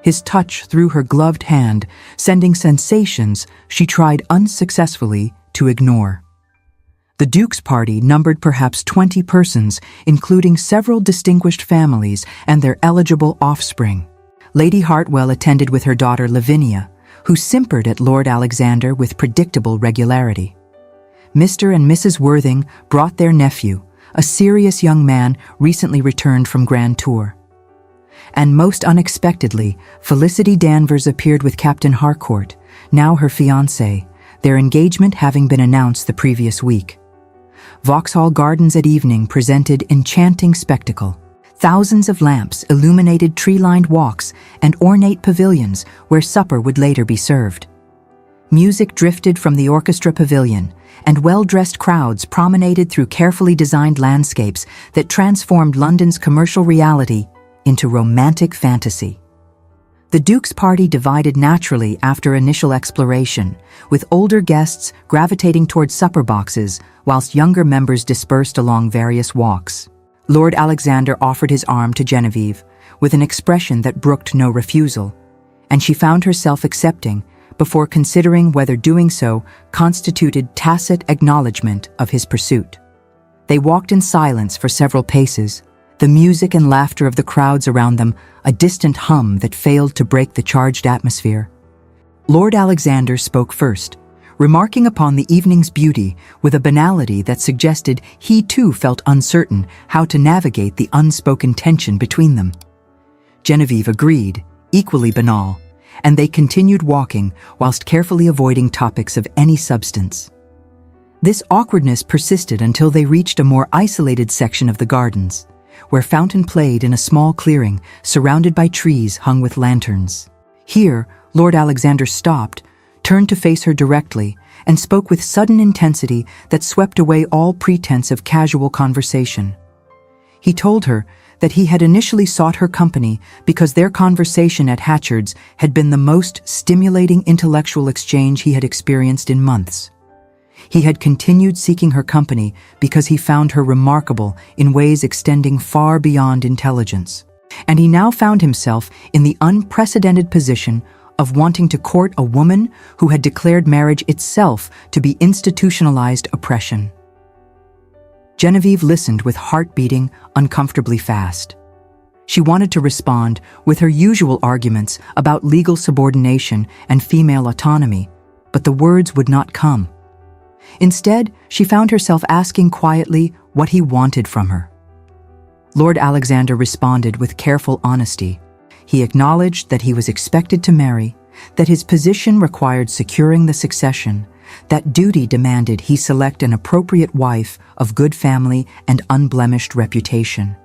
His touch through her gloved hand, sending sensations she tried unsuccessfully to ignore. The Duke's party numbered perhaps 20 persons, including several distinguished families and their eligible offspring. Lady Hartwell attended with her daughter Lavinia, who simpered at Lord Alexander with predictable regularity. Mr. and Mrs. Worthing brought their nephew, a serious young man recently returned from Grand Tour. And most unexpectedly, Felicity Danvers appeared with Captain Harcourt, now her fiancé, their engagement having been announced the previous week. Vauxhall Gardens at evening presented enchanting spectacle. Thousands of lamps illuminated tree-lined walks and ornate pavilions where supper would later be served. Music drifted from the orchestra pavilion, and well-dressed crowds promenaded through carefully designed landscapes that transformed London's commercial reality into romantic fantasy. The Duke's party divided naturally after initial exploration, with older guests gravitating towards supper boxes whilst younger members dispersed along various walks. Lord Alexander offered his arm to Genevieve with an expression that brooked no refusal, and she found herself accepting before considering whether doing so constituted tacit acknowledgement of his pursuit. They walked in silence for several paces, the music and laughter of the crowds around them a distant hum that failed to break the charged atmosphere. Lord Alexander spoke first, remarking upon the evening's beauty with a banality that suggested he too felt uncertain how to navigate the unspoken tension between them. Genevieve agreed, equally banal, and they continued walking whilst carefully avoiding topics of any substance. This awkwardness persisted until they reached a more isolated section of the gardens, where Fountain played in a small clearing surrounded by trees hung with lanterns. Here, Lord Alexander stopped, turned to face her directly, and spoke with sudden intensity that swept away all pretense of casual conversation. He told her that he had initially sought her company because their conversation at Hatchard's had been the most stimulating intellectual exchange he had experienced in months. He had continued seeking her company because he found her remarkable in ways extending far beyond intelligence. And he now found himself in the unprecedented position of wanting to court a woman who had declared marriage itself to be institutionalized oppression. Genevieve listened with heart beating uncomfortably fast. She wanted to respond with her usual arguments about legal subordination and female autonomy, but the words would not come. Instead, she found herself asking quietly what he wanted from her. Lord Alexander responded with careful honesty. He acknowledged that he was expected to marry, that his position required securing the succession, that duty demanded he select an appropriate wife of good family and unblemished reputation.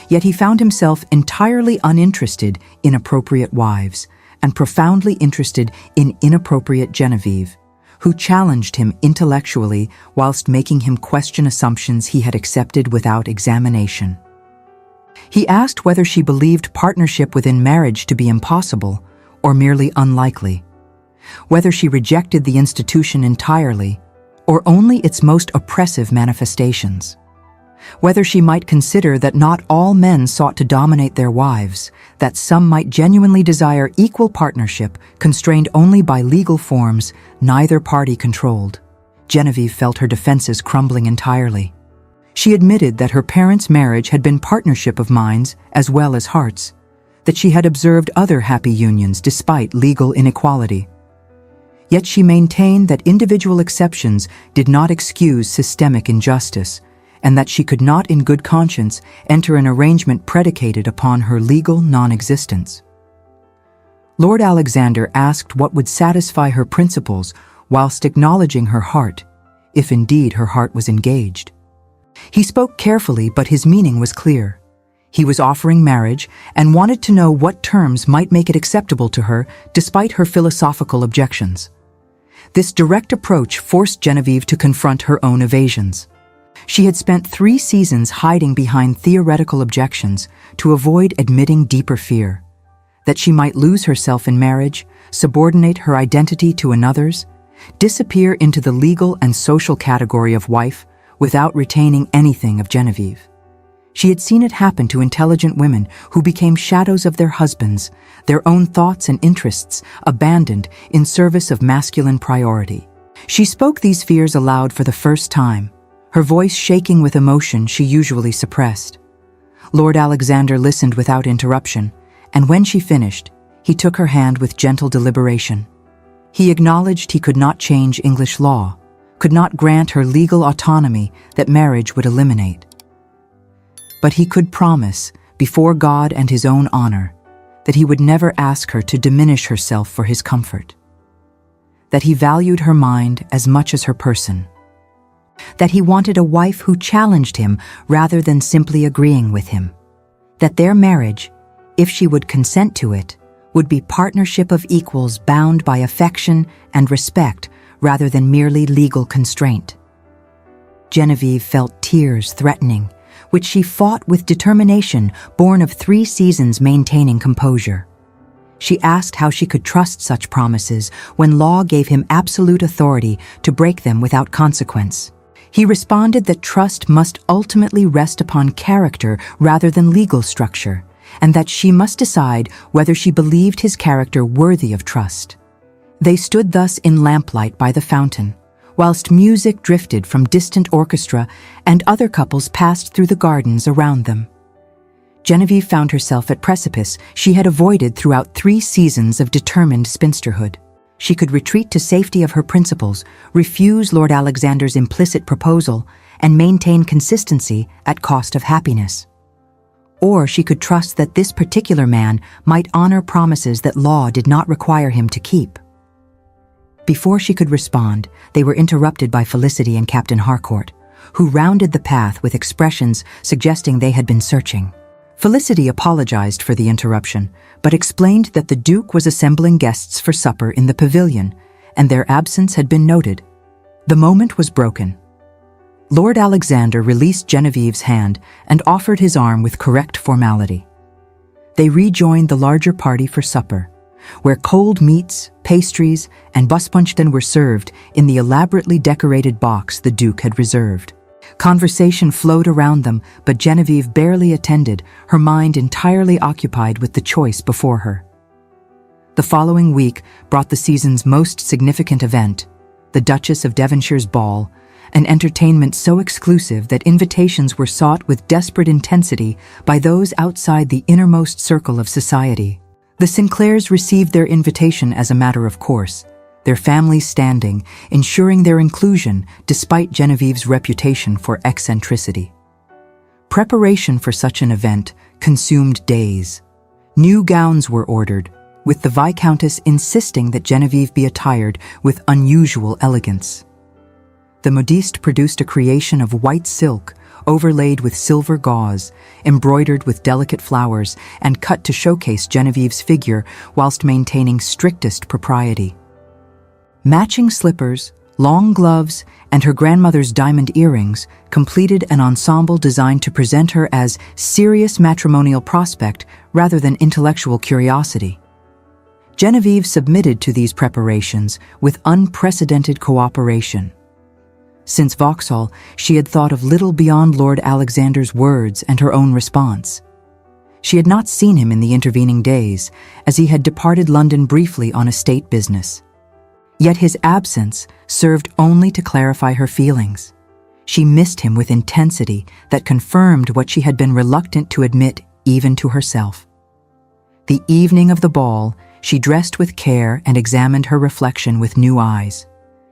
Yet he found himself entirely uninterested in appropriate wives and profoundly interested in inappropriate Genevieve, who challenged him intellectually whilst making him question assumptions he had accepted without examination. He asked whether she believed partnership within marriage to be impossible or merely unlikely, whether she rejected the institution entirely or only its most oppressive manifestations, whether she might consider that not all men sought to dominate their wives, that some might genuinely desire equal partnership constrained only by legal forms neither party controlled. Genevieve felt her defenses crumbling entirely. She admitted that her parents' marriage had been partnership of minds as well as hearts, that she had observed other happy unions despite legal inequality. Yet she maintained that individual exceptions did not excuse systemic injustice, and that she could not in good conscience enter an arrangement predicated upon her legal non-existence. Lord Alexander asked what would satisfy her principles whilst acknowledging her heart, if indeed her heart was engaged. He spoke carefully, but his meaning was clear. He was offering marriage and wanted to know what terms might make it acceptable to her despite her philosophical objections. This direct approach forced Genevieve to confront her own evasions. She had spent 3 seasons hiding behind theoretical objections to avoid admitting deeper fear, that she might lose herself in marriage, subordinate her identity to another's, disappear into the legal and social category of wife without retaining anything of Genevieve. She had seen it happen to intelligent women who became shadows of their husbands, their own thoughts and interests abandoned in service of masculine priority. She spoke these fears aloud for the first time, her voice shaking with emotion she usually suppressed. Lord Alexander listened without interruption, and when she finished, he took her hand with gentle deliberation. He acknowledged he could not change English law, could not grant her legal autonomy that marriage would eliminate. But he could promise, before God and his own honor, that he would never ask her to diminish herself for his comfort. That he valued her mind as much as her person. That he wanted a wife who challenged him rather than simply agreeing with him. That their marriage, if she would consent to it, would be partnership of equals bound by affection and respect rather than merely legal constraint. Genevieve felt tears threatening, which she fought with determination born of 3 seasons maintaining composure. She asked how she could trust such promises when law gave him absolute authority to break them without consequence. He responded that trust must ultimately rest upon character rather than legal structure, and that she must decide whether she believed his character worthy of trust. They stood thus in lamplight by the fountain, whilst music drifted from distant orchestra and other couples passed through the gardens around them. Genevieve found herself at precipice she had avoided throughout 3 seasons of determined spinsterhood. She could retreat to safety of her principles, refuse Lord Alexander's implicit proposal, and maintain consistency at cost of happiness. Or she could trust that this particular man might honor promises that law did not require him to keep. Before she could respond, they were interrupted by Felicity and Captain Harcourt, who rounded the path with expressions suggesting they had been searching. Felicity apologized for the interruption, but explained that the Duke was assembling guests for supper in the pavilion, and their absence had been noted. The moment was broken. Lord Alexander released Genevieve's hand and offered his arm with correct formality. They rejoined the larger party for supper, where cold meats, pastries, and busspunchten were served in the elaborately decorated box the Duke had reserved. Conversation flowed around them, but Genevieve barely attended, her mind entirely occupied with the choice before her. The following week brought the season's most significant event, the Duchess of Devonshire's ball, an entertainment so exclusive that invitations were sought with desperate intensity by those outside the innermost circle of society. The Sinclairs received their invitation as a matter of course, their families standing, ensuring their inclusion despite Genevieve's reputation for eccentricity. Preparation for such an event consumed days. New gowns were ordered, with the Viscountess insisting that Genevieve be attired with unusual elegance. The modiste produced a creation of white silk, overlaid with silver gauze, embroidered with delicate flowers, and cut to showcase Genevieve's figure whilst maintaining strictest propriety. Matching slippers, long gloves, and her grandmother's diamond earrings completed an ensemble designed to present her as serious matrimonial prospect rather than intellectual curiosity. Genevieve submitted to these preparations with unprecedented cooperation. Since Vauxhall, she had thought of little beyond Lord Alexander's words and her own response. She had not seen him in the intervening days, as he had departed London briefly on estate business. Yet his absence served only to clarify her feelings. She missed him with intensity that confirmed what she had been reluctant to admit even to herself. The evening of the ball, she dressed with care and examined her reflection with new eyes.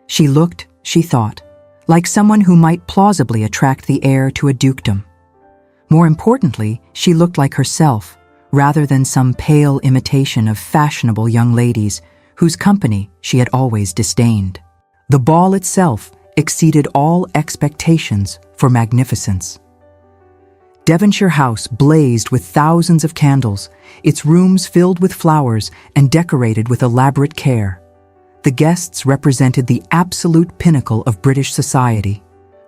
She looked, she thought, like someone who might plausibly attract the heir to a dukedom. More importantly, she looked like herself, rather than some pale imitation of fashionable young ladies whose company she had always disdained. The ball itself exceeded all expectations for magnificence. Devonshire House blazed with thousands of candles, its rooms filled with flowers and decorated with elaborate care. The guests represented the absolute pinnacle of British society,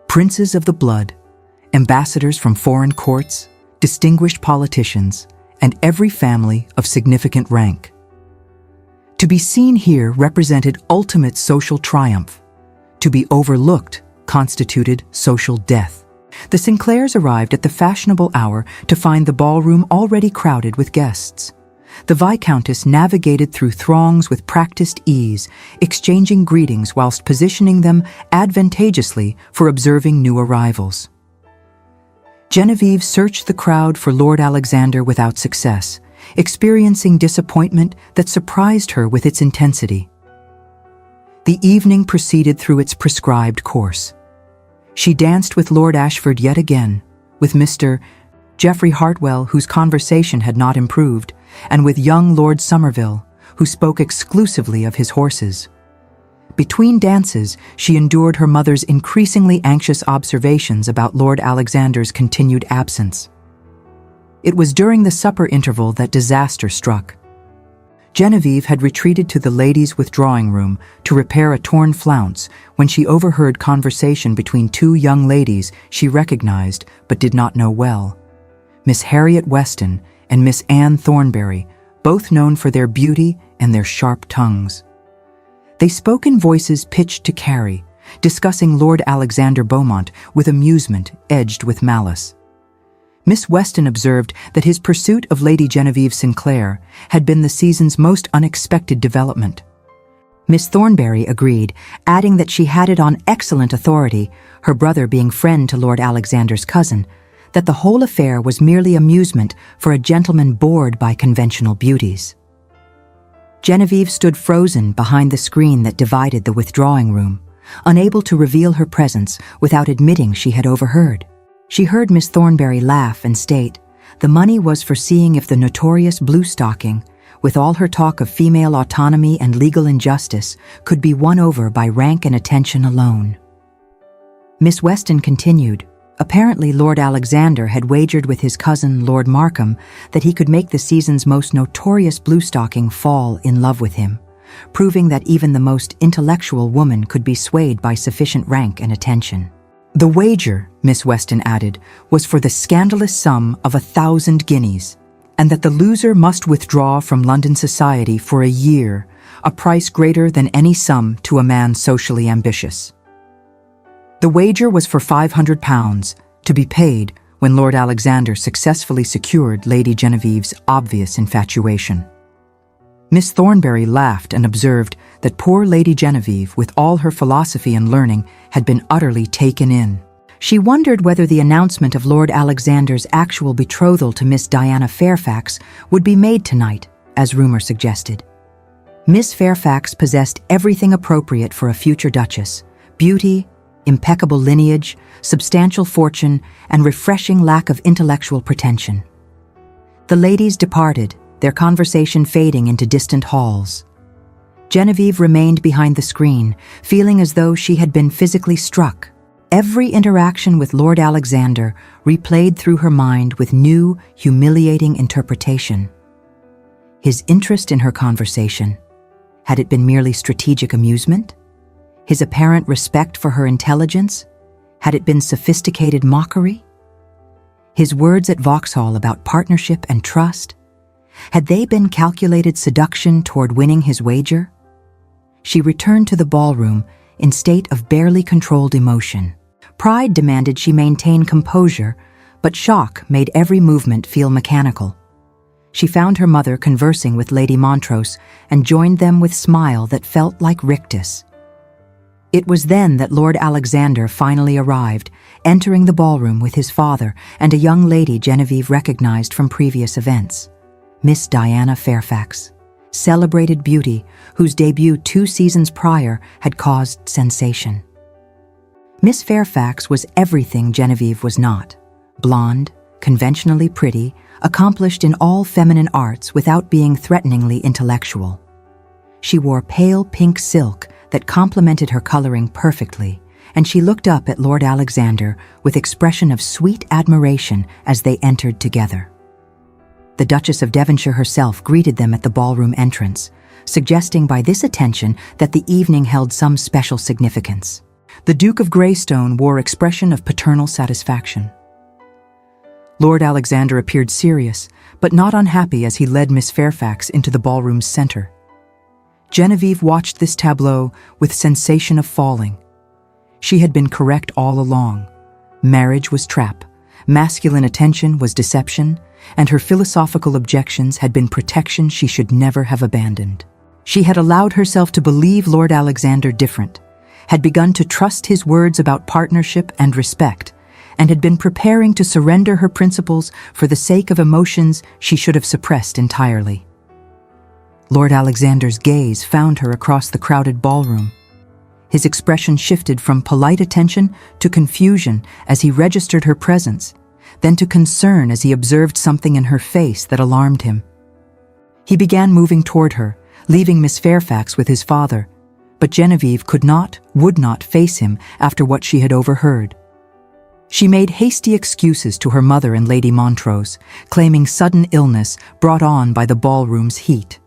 princes of the blood, ambassadors from foreign courts, distinguished politicians, and every family of significant rank. To be seen here represented ultimate social triumph. To be overlooked constituted social death. The Sinclairs arrived at the fashionable hour to find the ballroom already crowded with guests. The Viscountess navigated through throngs with practiced ease, exchanging greetings whilst positioning them advantageously for observing new arrivals. Genevieve searched the crowd for Lord Alexander without success, experiencing disappointment that surprised her with its intensity. The evening proceeded through its prescribed course. She danced with Lord Ashford yet again, with Mr. Geoffrey Hartwell, whose conversation had not improved, and with young Lord Somerville, who spoke exclusively of his horses. Between dances, she endured her mother's increasingly anxious observations about Lord Alexander's continued absence. It was during the supper interval that disaster struck. Genevieve had retreated to the ladies' withdrawing room to repair a torn flounce when she overheard conversation between two young ladies she recognized but did not know well. Miss Harriet Weston and Miss Anne Thornbury, both known for their beauty and their sharp tongues. They spoke in voices pitched to carry, discussing Lord Alexander Beaumont with amusement edged with malice. Miss Weston observed that his pursuit of Lady Genevieve Sinclair had been the season's most unexpected development. Miss Thornbury agreed, adding that she had it on excellent authority, her brother being friend to Lord Alexander's cousin, that the whole affair was merely amusement for a gentleman bored by conventional beauties. Genevieve stood frozen behind the screen that divided the withdrawing room, unable to reveal her presence without admitting she had overheard. She heard Miss Thornbury laugh and state, the money was for seeing if the notorious Bluestocking, with all her talk of female autonomy and legal injustice, could be won over by rank and attention alone. Miss Weston continued, apparently Lord Alexander had wagered with his cousin Lord Markham that he could make the season's most notorious Bluestocking fall in love with him, proving that even the most intellectual woman could be swayed by sufficient rank and attention. The wager, Miss Weston added, was for the scandalous sum of 1,000 guineas, and that the loser must withdraw from London society for a year, a price greater than any sum to a man socially ambitious. The wager was for £500, to be paid when Lord Alexander successfully secured Lady Genevieve's obvious infatuation. Miss Thornbury laughed and observed that poor Lady Genevieve, with all her philosophy and learning, had been utterly taken in. She wondered whether the announcement of Lord Alexander's actual betrothal to Miss Diana Fairfax would be made tonight, as rumor suggested. Miss Fairfax possessed everything appropriate for a future duchess: beauty, impeccable lineage, substantial fortune, and refreshing lack of intellectual pretension. The ladies departed, their conversation fading into distant halls. Genevieve remained behind the screen, feeling as though she had been physically struck. Every interaction with Lord Alexander replayed through her mind with new, humiliating interpretation. His interest in her conversation, had it been merely strategic amusement? His apparent respect for her intelligence, had it been sophisticated mockery? His words at Vauxhall about partnership and trust, had they been calculated seduction toward winning his wager? She returned to the ballroom in state of barely controlled emotion. Pride demanded she maintain composure, but shock made every movement feel mechanical. She found her mother conversing with Lady Montrose and joined them with smile that felt like rictus. It was then that Lord Alexander finally arrived, entering the ballroom with his father and a young lady Genevieve recognized from previous events. Miss Diana Fairfax, celebrated beauty whose debut 2 seasons prior had caused sensation. Miss Fairfax was everything Genevieve was not: blonde, conventionally pretty, accomplished in all feminine arts without being threateningly intellectual. She wore pale pink silk that complemented her coloring perfectly, and she looked up at Lord Alexander with expression of sweet admiration as they entered together. The Duchess of Devonshire herself greeted them at the ballroom entrance, suggesting by this attention that the evening held some special significance. The Duke of Greystone wore expression of paternal satisfaction. Lord Alexander appeared serious, but not unhappy as he led Miss Fairfax into the ballroom's center. Genevieve watched this tableau with sensation of falling. She had been correct all along. Marriage was trap, masculine attention was deception, and her philosophical objections had been protection she should never have abandoned. She had allowed herself to believe Lord Alexander different, had begun to trust his words about partnership and respect, and had been preparing to surrender her principles for the sake of emotions she should have suppressed entirely. Lord Alexander's gaze found her across the crowded ballroom. His expression shifted from polite attention to confusion as he registered her presence, then to concern as he observed something in her face that alarmed him. He began moving toward her, leaving Miss Fairfax with his father, but Genevieve would not face him after what she had overheard. She made hasty excuses to her mother and Lady Montrose, claiming sudden illness brought on by the ballroom's heat.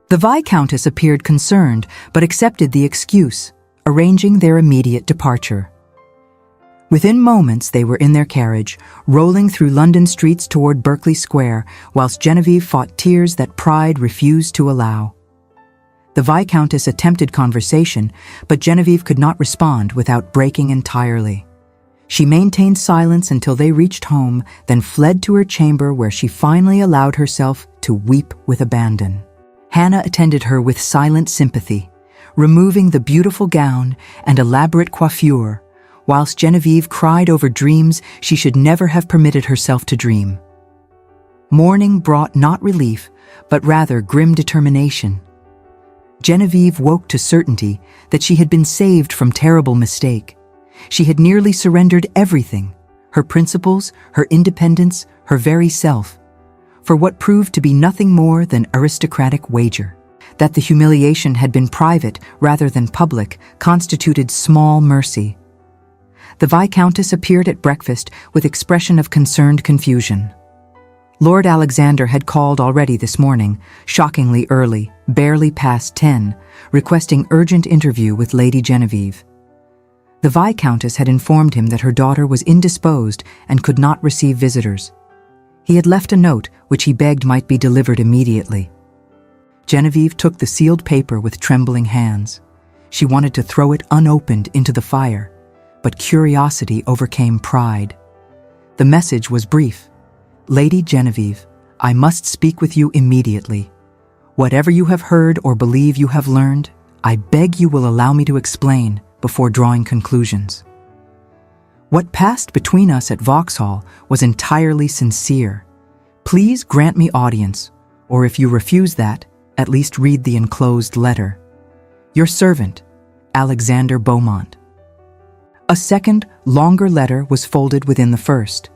The Viscountess appeared concerned, but accepted the excuse, arranging their immediate departure. Within moments they were in their carriage, rolling through London streets toward Berkeley Square, whilst Genevieve fought tears that pride refused to allow. The Viscountess attempted conversation, but Genevieve could not respond without breaking entirely. She maintained silence until they reached home, then fled to her chamber where she finally allowed herself to weep with abandon. Hannah attended her with silent sympathy, removing the beautiful gown and elaborate coiffure, whilst Genevieve cried over dreams she should never have permitted herself to dream. Mourning brought not relief, but rather grim determination. Genevieve woke to certainty that she had been saved from terrible mistake. She had nearly surrendered everything, her principles, her independence, her very self, for what proved to be nothing more than aristocratic wager. That the humiliation had been private rather than public constituted small mercy. The Viscountess appeared at breakfast with expression of concerned confusion. Lord Alexander had called already this morning, shockingly early, barely past 10, requesting urgent interview with Lady Genevieve. The Viscountess had informed him that her daughter was indisposed and could not receive visitors. He had left a note which he begged might be delivered immediately. Genevieve took the sealed paper with trembling hands. She wanted to throw it unopened into the fire, but curiosity overcame pride. The message was brief. Lady Genevieve, I must speak with you immediately. Whatever you have heard or believe you have learned, I beg you will allow me to explain before drawing conclusions. What passed between us at Vauxhall was entirely sincere. Please grant me audience, or if you refuse that, at least read the enclosed letter. Your servant, Alexander Beaumont. A second, longer letter was folded within the first.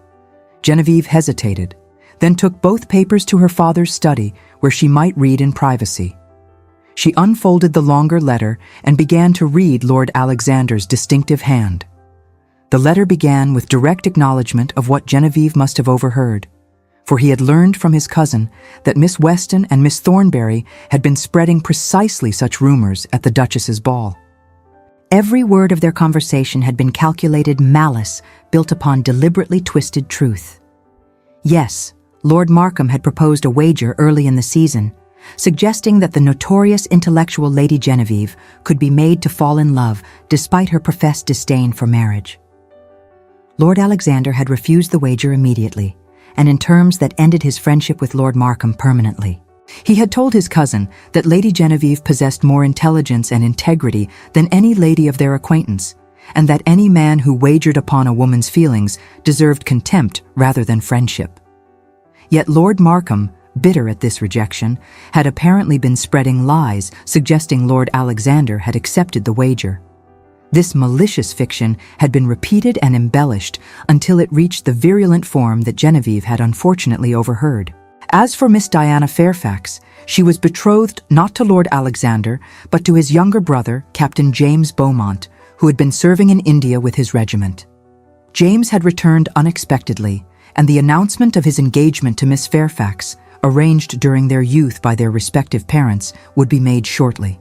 Genevieve hesitated, then took both papers to her father's study where she might read in privacy. She unfolded the longer letter and began to read Lord Alexander's distinctive hand. The letter began with direct acknowledgement of what Genevieve must have overheard, for he had learned from his cousin that Miss Weston and Miss Thornbury had been spreading precisely such rumors at the Duchess's ball. Every word of their conversation had been calculated malice built upon deliberately twisted truth. Yes, Lord Markham had proposed a wager early in the season, suggesting that the notorious intellectual Lady Genevieve could be made to fall in love despite her professed disdain for marriage. Lord Alexander had refused the wager immediately, and in terms that ended his friendship with Lord Markham permanently. He had told his cousin that Lady Genevieve possessed more intelligence and integrity than any lady of their acquaintance, and that any man who wagered upon a woman's feelings deserved contempt rather than friendship. Yet Lord Markham, bitter at this rejection, had apparently been spreading lies suggesting Lord Alexander had accepted the wager. This malicious fiction had been repeated and embellished until it reached the virulent form that Genevieve had unfortunately overheard. As for Miss Diana Fairfax, she was betrothed not to Lord Alexander, but to his younger brother, Captain James Beaumont, who had been serving in India with his regiment. James had returned unexpectedly, and the announcement of his engagement to Miss Fairfax, arranged during their youth by their respective parents, would be made shortly.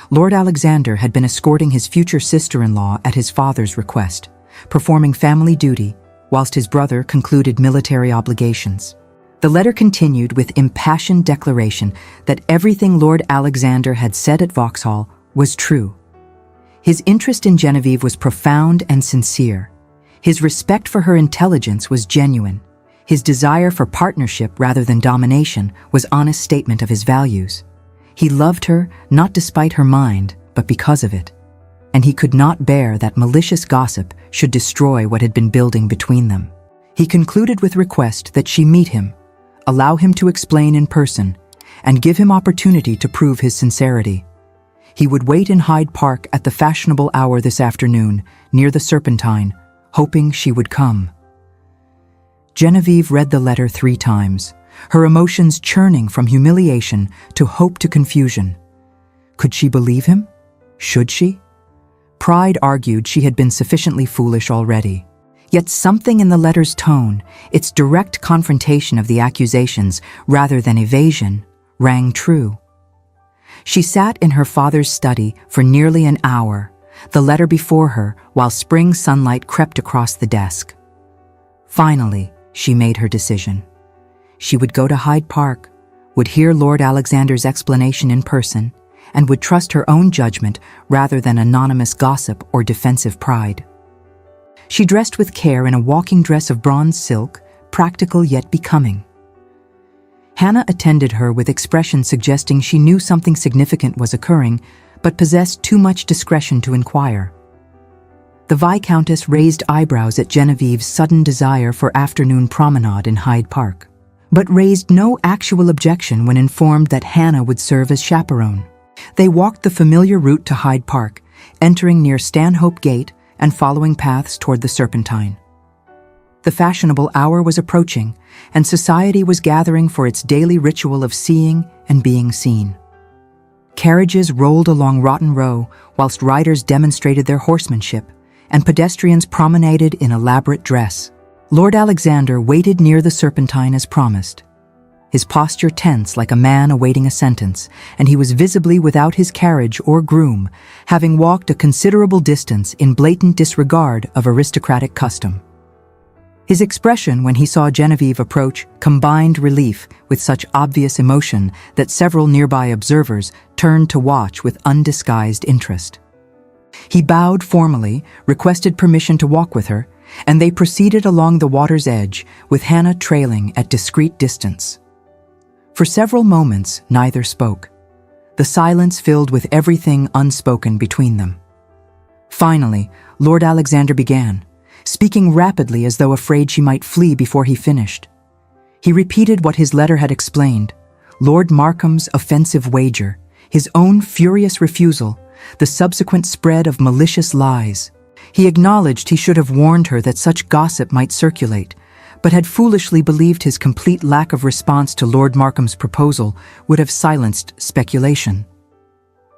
Lord Alexander had been escorting his future sister-in-law at his father's request, performing family duty, whilst his brother concluded military obligations. The letter continued with impassioned declaration that everything Lord Alexander had said at Vauxhall was true. His interest in Genevieve was profound and sincere. His respect for her intelligence was genuine. His desire for partnership rather than domination was an honest statement of his values. He loved her not despite her mind, but because of it. And he could not bear that malicious gossip should destroy what had been building between them. He concluded with request that she meet him, allow him to explain in person, and give him opportunity to prove his sincerity. He would wait in Hyde Park at the fashionable hour this afternoon, near the Serpentine, hoping she would come. Genevieve read the letter 3 times, her emotions churning from humiliation to hope to confusion. Could she believe him? Should she? Pride argued she had been sufficiently foolish already. Yet something in the letter's tone, its direct confrontation of the accusations rather than evasion, rang true. She sat in her father's study for nearly an hour, the letter before her while spring sunlight crept across the desk. Finally, she made her decision. She would go to Hyde Park, would hear Lord Alexander's explanation in person, and would trust her own judgment rather than anonymous gossip or defensive pride. She dressed with care in a walking dress of bronze silk, practical yet becoming. Hannah attended her with expression suggesting she knew something significant was occurring, but possessed too much discretion to inquire. The Viscountess raised eyebrows at Genevieve's sudden desire for afternoon promenade in Hyde Park, but raised no actual objection when informed that Hannah would serve as chaperone. They walked the familiar route to Hyde Park, entering near Stanhope Gate and following paths toward the Serpentine. The fashionable hour was approaching, and society was gathering for its daily ritual of seeing and being seen. Carriages rolled along Rotten Row whilst riders demonstrated their horsemanship, and pedestrians promenaded in elaborate dress. Lord Alexander waited near the Serpentine as promised, his posture tense like a man awaiting a sentence, and he was visibly without his carriage or groom, having walked a considerable distance in blatant disregard of aristocratic custom. His expression when he saw Genevieve approach combined relief with such obvious emotion that several nearby observers turned to watch with undisguised interest. He bowed formally, requested permission to walk with her, and they proceeded along the water's edge, with Hannah trailing at discreet distance. For several moments, neither spoke. The silence filled with everything unspoken between them. Finally, Lord Alexander began, speaking rapidly as though afraid she might flee before he finished. He repeated what his letter had explained: Lord Markham's offensive wager, his own furious refusal, the subsequent spread of malicious lies. He acknowledged he should have warned her that such gossip might circulate, but had foolishly believed his complete lack of response to Lord Markham's proposal would have silenced speculation.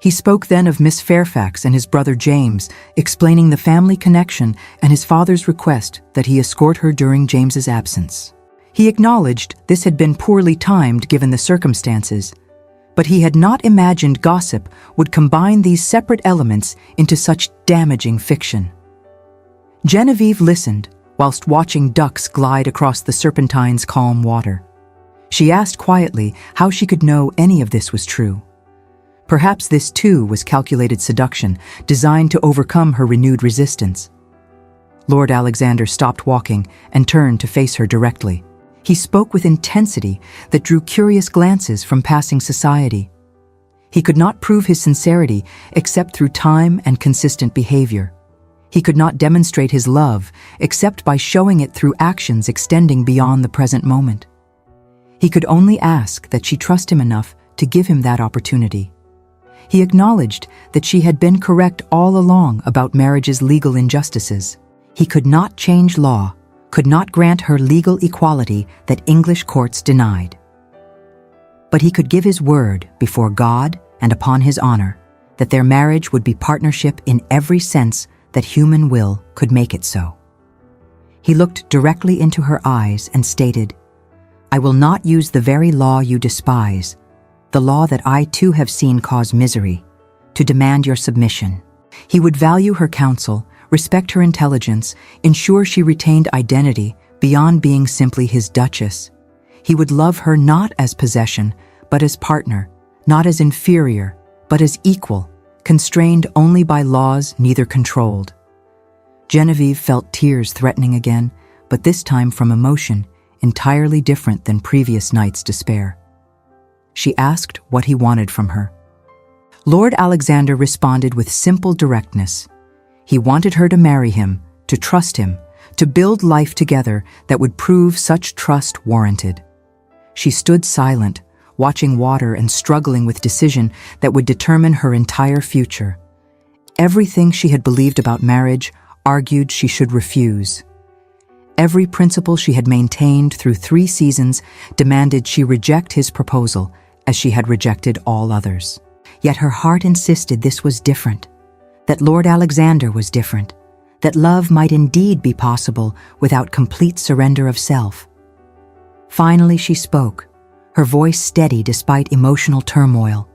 He spoke then of Miss Fairfax and his brother James, explaining the family connection and his father's request that he escort her during James's absence. He acknowledged this had been poorly timed given the circumstances, but he had not imagined gossip would combine these separate elements into such damaging fiction. Genevieve listened, whilst watching ducks glide across the Serpentine's calm water. She asked quietly how she could know any of this was true. Perhaps this too was calculated seduction, designed to overcome her renewed resistance. Lord Alexander stopped walking and turned to face her directly. He spoke with intensity that drew curious glances from passing society. He could not prove his sincerity except through time and consistent behavior. He could not demonstrate his love except by showing it through actions extending beyond the present moment. He could only ask that she trust him enough to give him that opportunity. He acknowledged that she had been correct all along about marriage's legal injustices. He could not change law, could not grant her legal equality that English courts denied. But he could give his word before God and upon his honor that their marriage would be partnership in every sense that human will could make it so. He looked directly into her eyes and stated, "I will not use the very law you despise, the law that I too have seen cause misery, to demand your submission." He would value her counsel, respect her intelligence, ensure she retained identity beyond being simply his duchess. He would love her not as possession, but as partner, not as inferior, but as equal, constrained only by laws neither controlled. Genevieve felt tears threatening again, but this time from emotion entirely different than previous nights' despair. She asked what he wanted from her. Lord Alexander responded with simple directness. He wanted her to marry him, to trust him, to build life together that would prove such trust warranted. She stood silent, watching water and struggling with decision that would determine her entire future. Everything she had believed about marriage argued she should refuse. Every principle she had maintained through 3 seasons demanded she reject his proposal, as she had rejected all others. Yet her heart insisted this was different, that Lord Alexander was different, that love might indeed be possible without complete surrender of self. Finally she spoke, her voice steady despite emotional turmoil.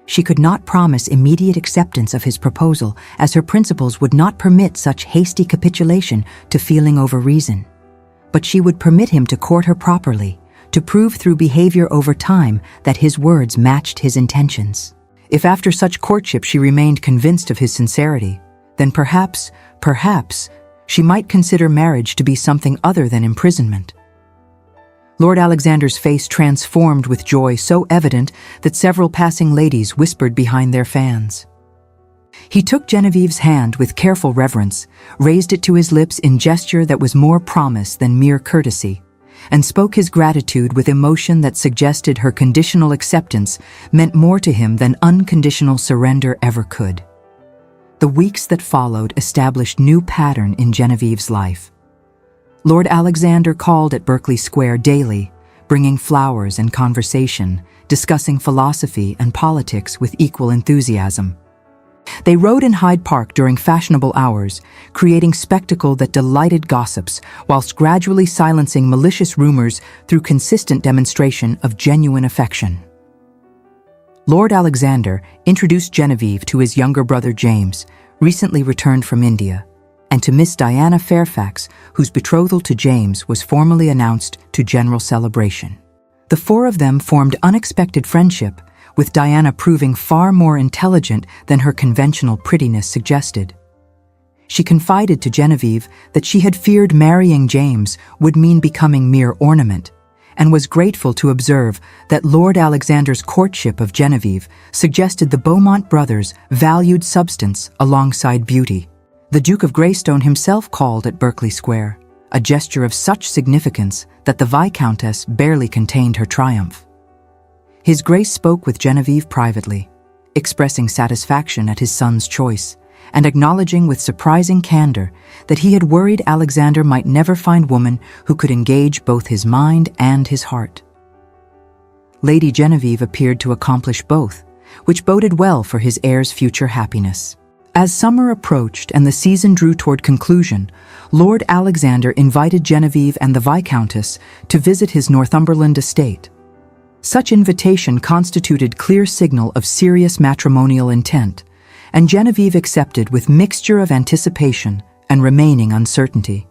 She could not promise immediate acceptance of his proposal, as her principles would not permit such hasty capitulation to feeling over reason. But she would permit him to court her properly, to prove through behavior over time that his words matched his intentions. If after such courtship she remained convinced of his sincerity, then perhaps, she might consider marriage to be something other than imprisonment. Lord Alexander's face transformed with joy so evident that several passing ladies whispered behind their fans. He took Genevieve's hand with careful reverence, raised it to his lips in gesture that was more promise than mere courtesy, and spoke his gratitude with emotion that suggested her conditional acceptance meant more to him than unconditional surrender ever could. The weeks that followed established new pattern in Genevieve's life. Lord Alexander called at Berkeley Square daily, bringing flowers and conversation, discussing philosophy and politics with equal enthusiasm. They rode in Hyde Park during fashionable hours, creating spectacle that delighted gossips, whilst gradually silencing malicious rumors through consistent demonstration of genuine affection. Lord Alexander introduced Genevieve to his younger brother James, recently returned from India, and to Miss Diana Fairfax, whose betrothal to James was formally announced to general celebration. The 4 of them formed unexpected friendship, with Diana proving far more intelligent than her conventional prettiness suggested. She confided to Genevieve that she had feared marrying James would mean becoming mere ornament, and was grateful to observe that Lord Alexander's courtship of Genevieve suggested the Beaumont brothers valued substance alongside beauty. The Duke of Greystone himself called at Berkeley Square, a gesture of such significance that the Viscountess barely contained her triumph. His Grace spoke with Genevieve privately, expressing satisfaction at his son's choice, and acknowledging with surprising candor that he had worried Alexander might never find woman who could engage both his mind and his heart. Lady Genevieve appeared to accomplish both, which boded well for his heir's future happiness. As summer approached and the season drew toward conclusion, Lord Alexander invited Genevieve and the Viscountess to visit his Northumberland estate. Such invitation constituted clear signal of serious matrimonial intent, and Genevieve accepted with mixture of anticipation and remaining uncertainty.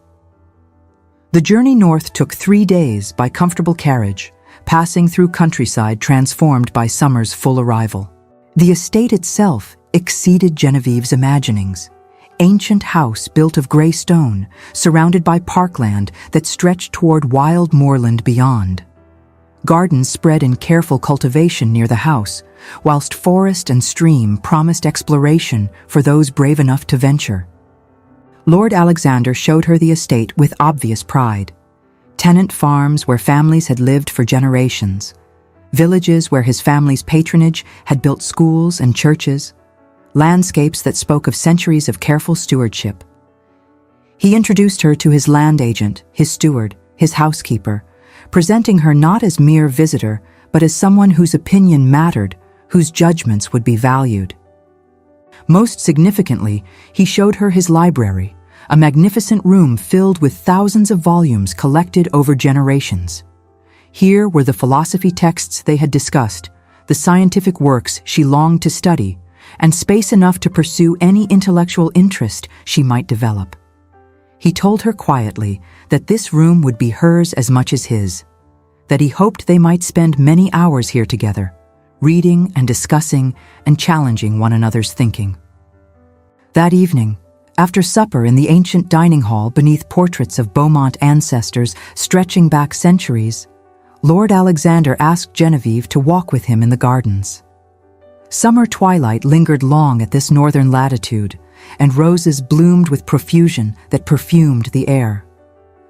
The journey north took 3 days by comfortable carriage, passing through countryside transformed by summer's full arrival. The estate itself exceeded Genevieve's imaginings. Ancient house built of grey stone, surrounded by parkland that stretched toward wild moorland beyond. Gardens spread in careful cultivation near the house, whilst forest and stream promised exploration for those brave enough to venture. Lord Alexander showed her the estate with obvious pride. Tenant farms where families had lived for generations, villages where his family's patronage had built schools and churches, landscapes that spoke of centuries of careful stewardship. He introduced her to his land agent, his steward, his housekeeper, presenting her not as mere visitor, but as someone whose opinion mattered, whose judgments would be valued. Most significantly, he showed her his library, a magnificent room filled with thousands of volumes collected over generations. Here were the philosophy texts they had discussed, the scientific works she longed to study, and space enough to pursue any intellectual interest she might develop. He told her quietly that this room would be hers as much as his, that he hoped they might spend many hours here together, reading and discussing and challenging one another's thinking. That evening, After supper in the ancient dining hall beneath portraits of Beaumont ancestors stretching back centuries, Lord Alexander asked Genevieve to walk with him in the gardens. Summer twilight lingered long at this northern latitude, and roses bloomed with profusion that perfumed the air.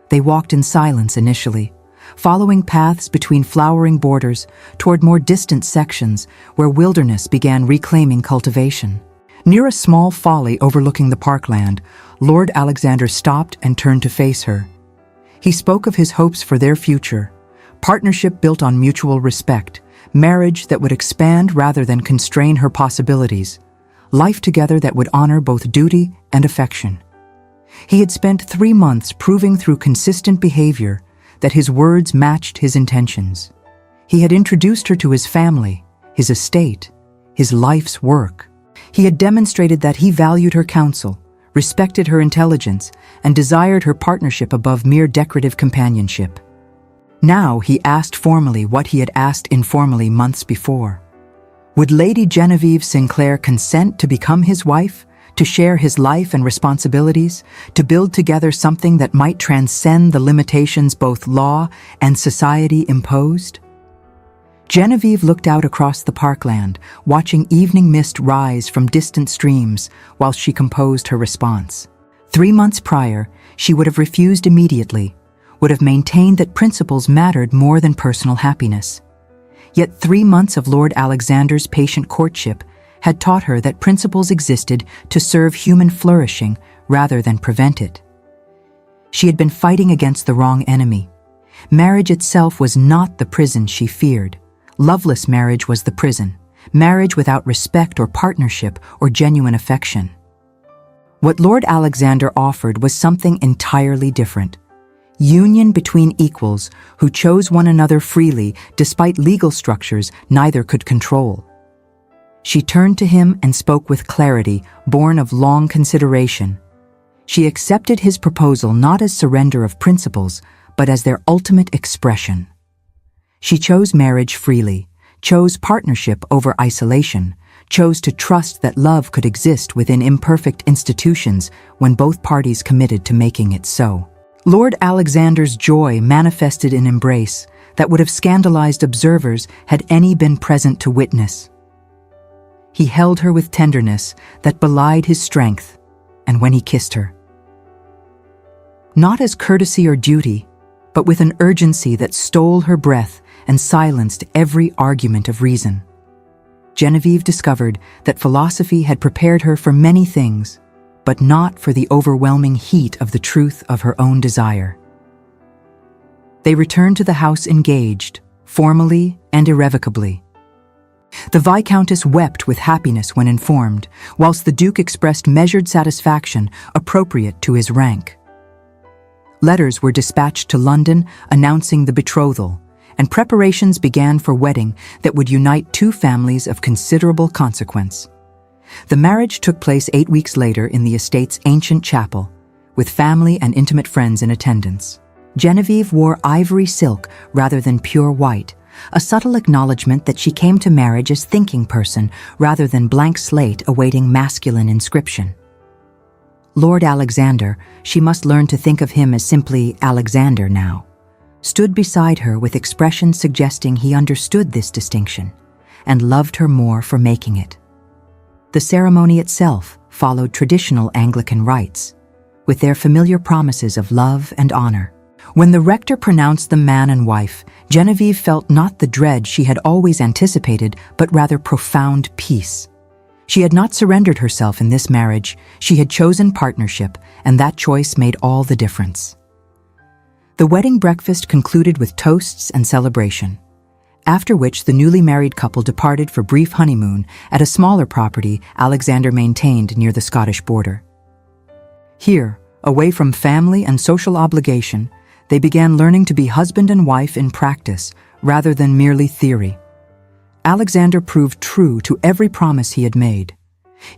They walked in silence initially, following paths between flowering borders toward more distant sections where wilderness began reclaiming cultivation. Near a small folly overlooking the parkland, Lord Alexander stopped and turned to face her. He spoke of his hopes for their future, partnership built on mutual respect, marriage that would expand rather than constrain her possibilities, life together that would honor both duty and affection. He had spent 3 months proving through consistent behavior that his words matched his intentions. He had introduced her to his family, his estate, his life's work. He had demonstrated that he valued her counsel, respected her intelligence, and desired her partnership above mere decorative companionship. Now he asked formally what he had asked informally months before. Would Lady Genevieve Sinclair consent to become his wife, to share his life and responsibilities, to build together something that might transcend the limitations both law and society imposed? Genevieve looked out across the parkland, watching evening mist rise from distant streams while she composed her response. 3 months prior, she would have refused immediately, would have maintained that principles mattered more than personal happiness. Yet 3 months of Lord Alexander's patient courtship had taught her that principles existed to serve human flourishing rather than prevent it. She had been fighting against the wrong enemy. Marriage itself was not the prison she feared. Loveless marriage was the prison, marriage without respect or partnership or genuine affection. What Lord Alexander offered was something entirely different. Union between equals who chose one another freely despite legal structures neither could control. She turned to him and spoke with clarity, born of long consideration. She accepted his proposal not as surrender of principles, but as their ultimate expression. She chose marriage freely, chose partnership over isolation, chose to trust that love could exist within imperfect institutions when both parties committed to making it so. Lord Alexander's joy manifested in embrace that would have scandalized observers had any been present to witness. He held her with tenderness that belied his strength, and when he kissed her, not as courtesy or duty, but with an urgency that stole her breath and silenced every argument of reason. Genevieve discovered that philosophy had prepared her for many things, but not for the overwhelming heat of the truth of her own desire. They returned to the house engaged, formally and irrevocably. The Viscountess wept with happiness when informed, whilst the Duke expressed measured satisfaction appropriate to his rank. Letters were dispatched to London announcing the betrothal, and preparations began for wedding that would unite two families of considerable consequence. The marriage took place 8 weeks later in the estate's ancient chapel, with family and intimate friends in attendance. Genevieve wore ivory silk rather than pure white, a subtle acknowledgement that she came to marriage as thinking person rather than blank slate awaiting masculine inscription. Lord Alexander, she must learn to think of him as simply Alexander now, stood beside her with expressions suggesting he understood this distinction and loved her more for making it. The ceremony itself followed traditional Anglican rites, with their familiar promises of love and honor. When the rector pronounced them man and wife, Genevieve felt not the dread she had always anticipated, but rather profound peace. She had not surrendered herself in this marriage, she had chosen partnership, and that choice made all the difference. The wedding breakfast concluded with toasts and celebration, after which the newly married couple departed for brief honeymoon at a smaller property Alexander maintained near the Scottish border. Here, away from family and social obligation, they began learning to be husband and wife in practice rather than merely theory. Alexander proved true to every promise he had made.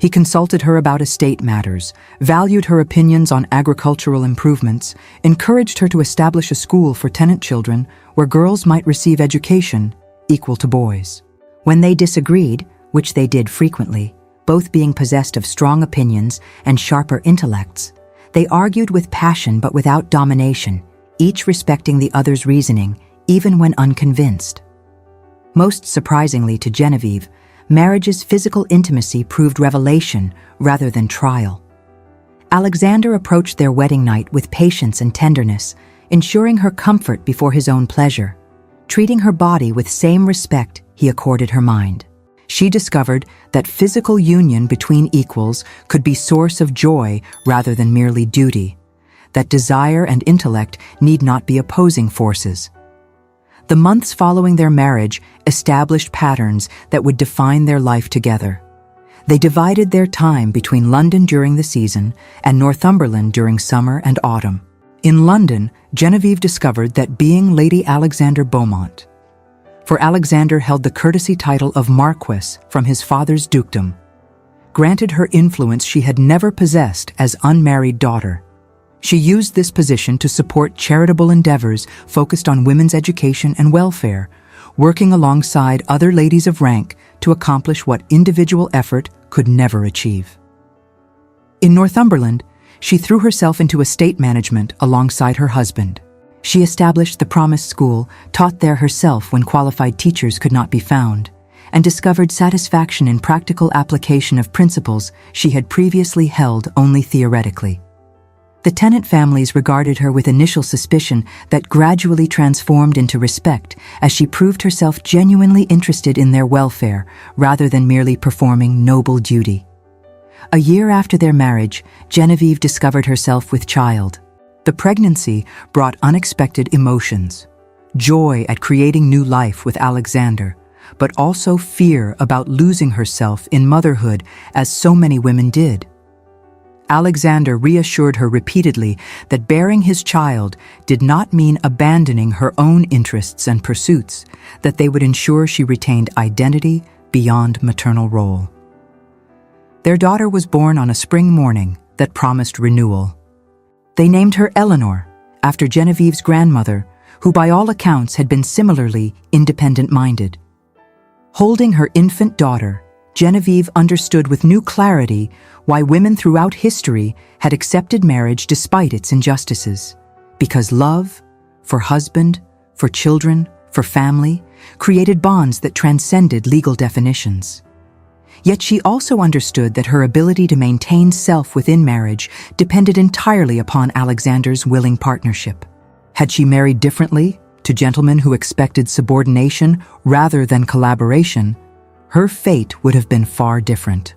He consulted her about estate matters, valued her opinions on agricultural improvements, encouraged her to establish a school for tenant children where girls might receive education equal to boys. When they disagreed, which they did frequently, Both being possessed of strong opinions and sharper intellects, they argued with passion but without domination, each respecting the other's reasoning, even when unconvinced. Most surprisingly to Genevieve, marriage's physical intimacy proved revelation rather than trial. Alexander approached their wedding night with patience and tenderness, ensuring her comfort before his own pleasure, treating her body with same respect he accorded her mind. She discovered that physical union between equals could be source of joy rather than merely duty, that desire and intellect need not be opposing forces. The months following their marriage established patterns that would define their life together. They divided their time between London during the season and Northumberland during summer and autumn. In London, Genevieve discovered that being Lady Alexander Beaumont, for Alexander held the courtesy title of Marquess from his father's dukedom, granted her influence she had never possessed as unmarried daughter. She used this position to support charitable endeavors focused on women's education and welfare, working alongside other ladies of rank to accomplish what individual effort could never achieve. In Northumberland, she threw herself into estate management alongside her husband. She established the Promise School, taught there herself when qualified teachers could not be found, and discovered satisfaction in practical application of principles she had previously held only theoretically. The Tennant families regarded her with initial suspicion that gradually transformed into respect as she proved herself genuinely interested in their welfare rather than merely performing noble duty. A year after their marriage, Genevieve discovered herself with child. The pregnancy brought unexpected emotions, joy at creating new life with Alexander, but also fear about losing herself in motherhood as so many women did. Alexander reassured her repeatedly that bearing his child did not mean abandoning her own interests and pursuits, that they would ensure she retained identity beyond maternal role. Their daughter was born on a spring morning that promised renewal. They named her Eleanor, after Genevieve's grandmother, who by all accounts had been similarly independent-minded. Holding her infant daughter, Genevieve understood with new clarity why women throughout history had accepted marriage despite its injustices. Because love, for husband, for children, for family, created bonds that transcended legal definitions. Yet she also understood that her ability to maintain self within marriage depended entirely upon Alexander's willing partnership. Had she married differently, to gentlemen who expected subordination rather than collaboration, her fate would have been far different.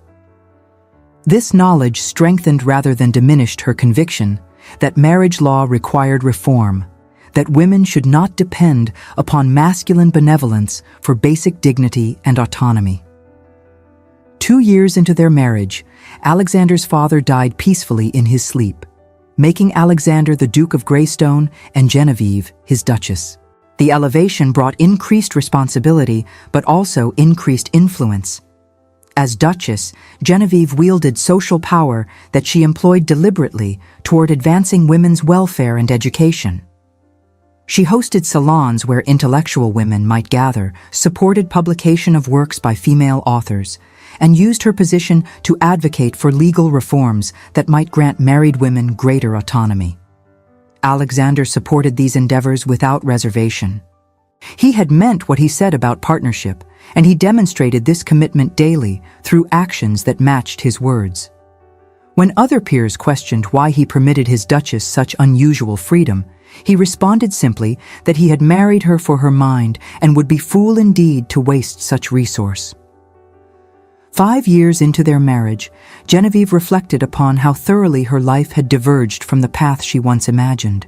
This knowledge strengthened rather than diminished her conviction that marriage law required reform, that women should not depend upon masculine benevolence for basic dignity and autonomy. 2 years into their marriage, Alexander's father died peacefully in his sleep, making Alexander the Duke of Greystone and Genevieve his Duchess. The elevation brought increased responsibility, but also increased influence. As Duchess, Genevieve wielded social power that she employed deliberately toward advancing women's welfare and education. She hosted salons where intellectual women might gather, supported publication of works by female authors, and used her position to advocate for legal reforms that might grant married women greater autonomy. Alexander supported these endeavors without reservation. He had meant what he said about partnership, and he demonstrated this commitment daily through actions that matched his words. When other peers questioned why he permitted his Duchess such unusual freedom, he responded simply that he had married her for her mind and would be fool indeed to waste such resource. 5 years into their marriage, Genevieve reflected upon how thoroughly her life had diverged from the path she once imagined.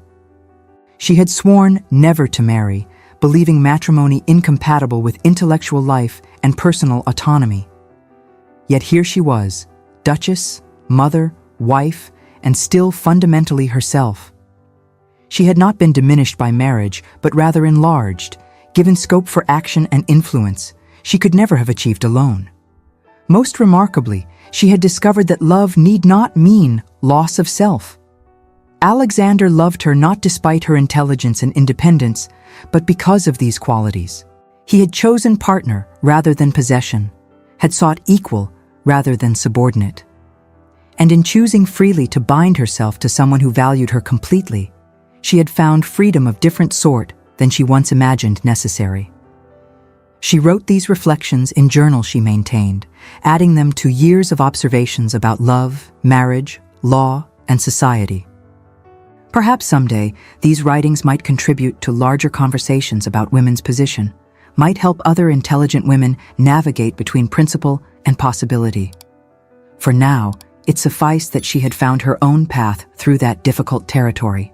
She had sworn never to marry, believing matrimony incompatible with intellectual life and personal autonomy. Yet here she was, Duchess, mother, wife, and still fundamentally herself. She had not been diminished by marriage, but rather enlarged, given scope for action and influence she could never have achieved alone. Most remarkably, she had discovered that love need not mean loss of self. Alexander loved her not despite her intelligence and independence, but because of these qualities. He had chosen partner rather than possession, had sought equal rather than subordinate. And in choosing freely to bind herself to someone who valued her completely, she had found freedom of different sort than she once imagined necessary. She wrote these reflections in journals she maintained, adding them to years of observations about love, marriage, law, and society. Perhaps someday, these writings might contribute to larger conversations about women's position, might help other intelligent women navigate between principle and possibility. For now, it sufficed that she had found her own path through that difficult territory.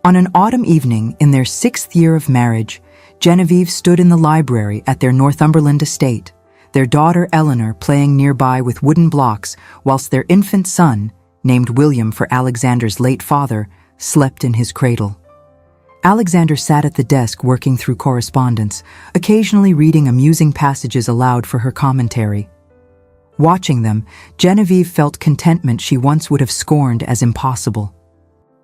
On an autumn evening in their 6th year of marriage, Genevieve stood in the library at their Northumberland estate, their daughter Eleanor playing nearby with wooden blocks whilst their infant son, named William for Alexander's late father, slept in his cradle. Alexander sat at the desk working through correspondence, occasionally reading amusing passages aloud for her commentary. Watching them, Genevieve felt contentment she once would have scorned as impossible.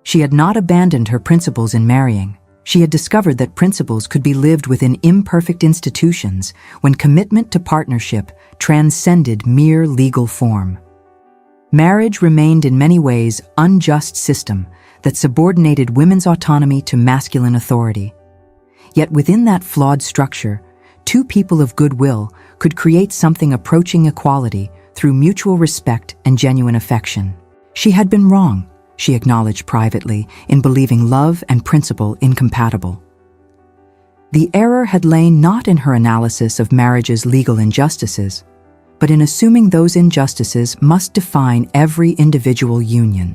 She had not abandoned her principles in marrying. She had discovered that principles could be lived within imperfect institutions when commitment to partnership transcended mere legal form. Marriage remained in many ways an unjust system that subordinated women's autonomy to masculine authority. Yet within that flawed structure, two people of goodwill could create something approaching equality through mutual respect and genuine affection. She had been wrong, she acknowledged privately, in believing love and principle incompatible. The error had lain not in her analysis of marriage's legal injustices, but in assuming those injustices must define every individual union.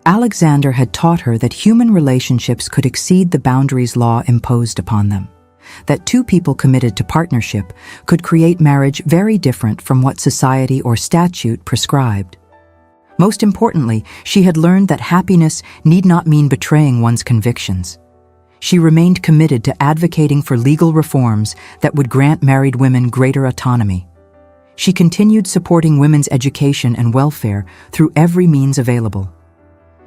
Alexander had taught her that human relationships could exceed the boundaries law imposed upon them, that two people committed to partnership could create marriage very different from what society or statute prescribed. Most importantly, she had learned that happiness need not mean betraying one's convictions. She remained committed to advocating for legal reforms that would grant married women greater autonomy. She continued supporting women's education and welfare through every means available.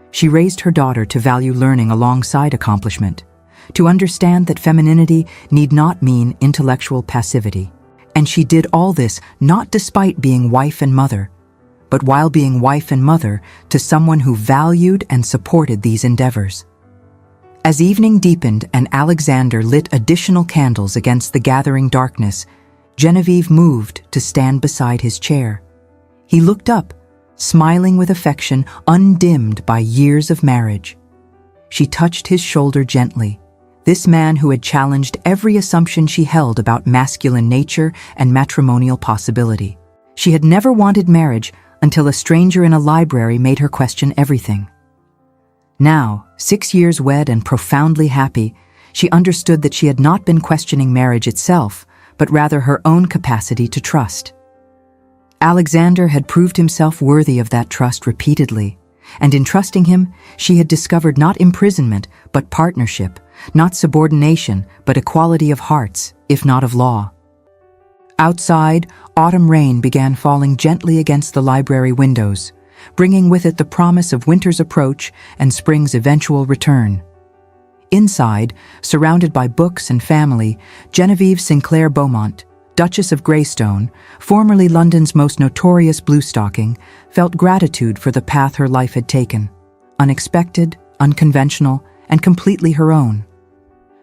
She raised her daughter to value learning alongside accomplishment, to understand that femininity need not mean intellectual passivity. And she did all this not despite being wife and mother, but while being wife and mother to someone who valued and supported these endeavors. As evening deepened and Alexander lit additional candles against the gathering darkness, Genevieve moved to stand beside his chair. He looked up, smiling with affection undimmed by years of marriage. She touched his shoulder gently, this man who had challenged every assumption she held about masculine nature and matrimonial possibility. She had never wanted marriage until a stranger in a library made her question everything. Now, 6 years wed and profoundly happy, she understood that she had not been questioning marriage itself, but rather her own capacity to trust. Alexander had proved himself worthy of that trust repeatedly, and in trusting him, she had discovered not imprisonment, but partnership, not subordination, but equality of hearts, if not of law. Outside, autumn rain began falling gently against the library windows, bringing with it the promise of winter's approach and spring's eventual return. Inside, surrounded by books and family, Genevieve Sinclair Beaumont, Duchess of Greystone, formerly London's most notorious bluestocking, felt gratitude for the path her life had taken, unexpected, unconventional, and completely her own.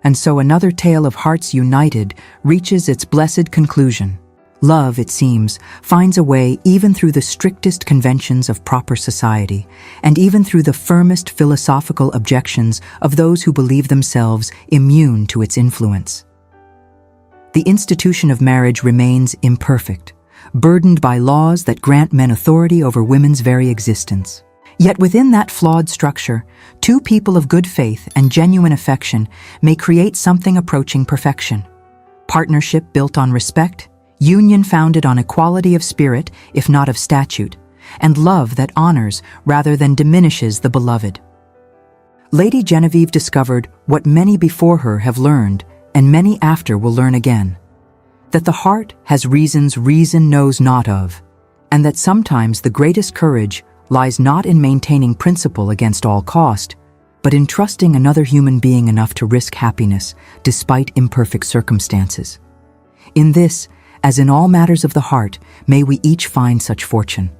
And so another tale of hearts united reaches its blessed conclusion. Love, it seems, finds a way even through the strictest conventions of proper society, and even through the firmest philosophical objections of those who believe themselves immune to its influence. The institution of marriage remains imperfect, burdened by laws that grant men authority over women's very existence. Yet within that flawed structure, two people of good faith and genuine affection may create something approaching perfection. Partnership built on respect, union founded on equality of spirit, if not of statute, and love that honors rather than diminishes the beloved. Lady Genevieve discovered what many before her have learned, and many after will learn again, that the heart has reasons reason knows not of, and that sometimes the greatest courage lies not in maintaining principle against all cost, but in trusting another human being enough to risk happiness despite imperfect circumstances. In this, As in all matters of the heart, may we each find such fortune.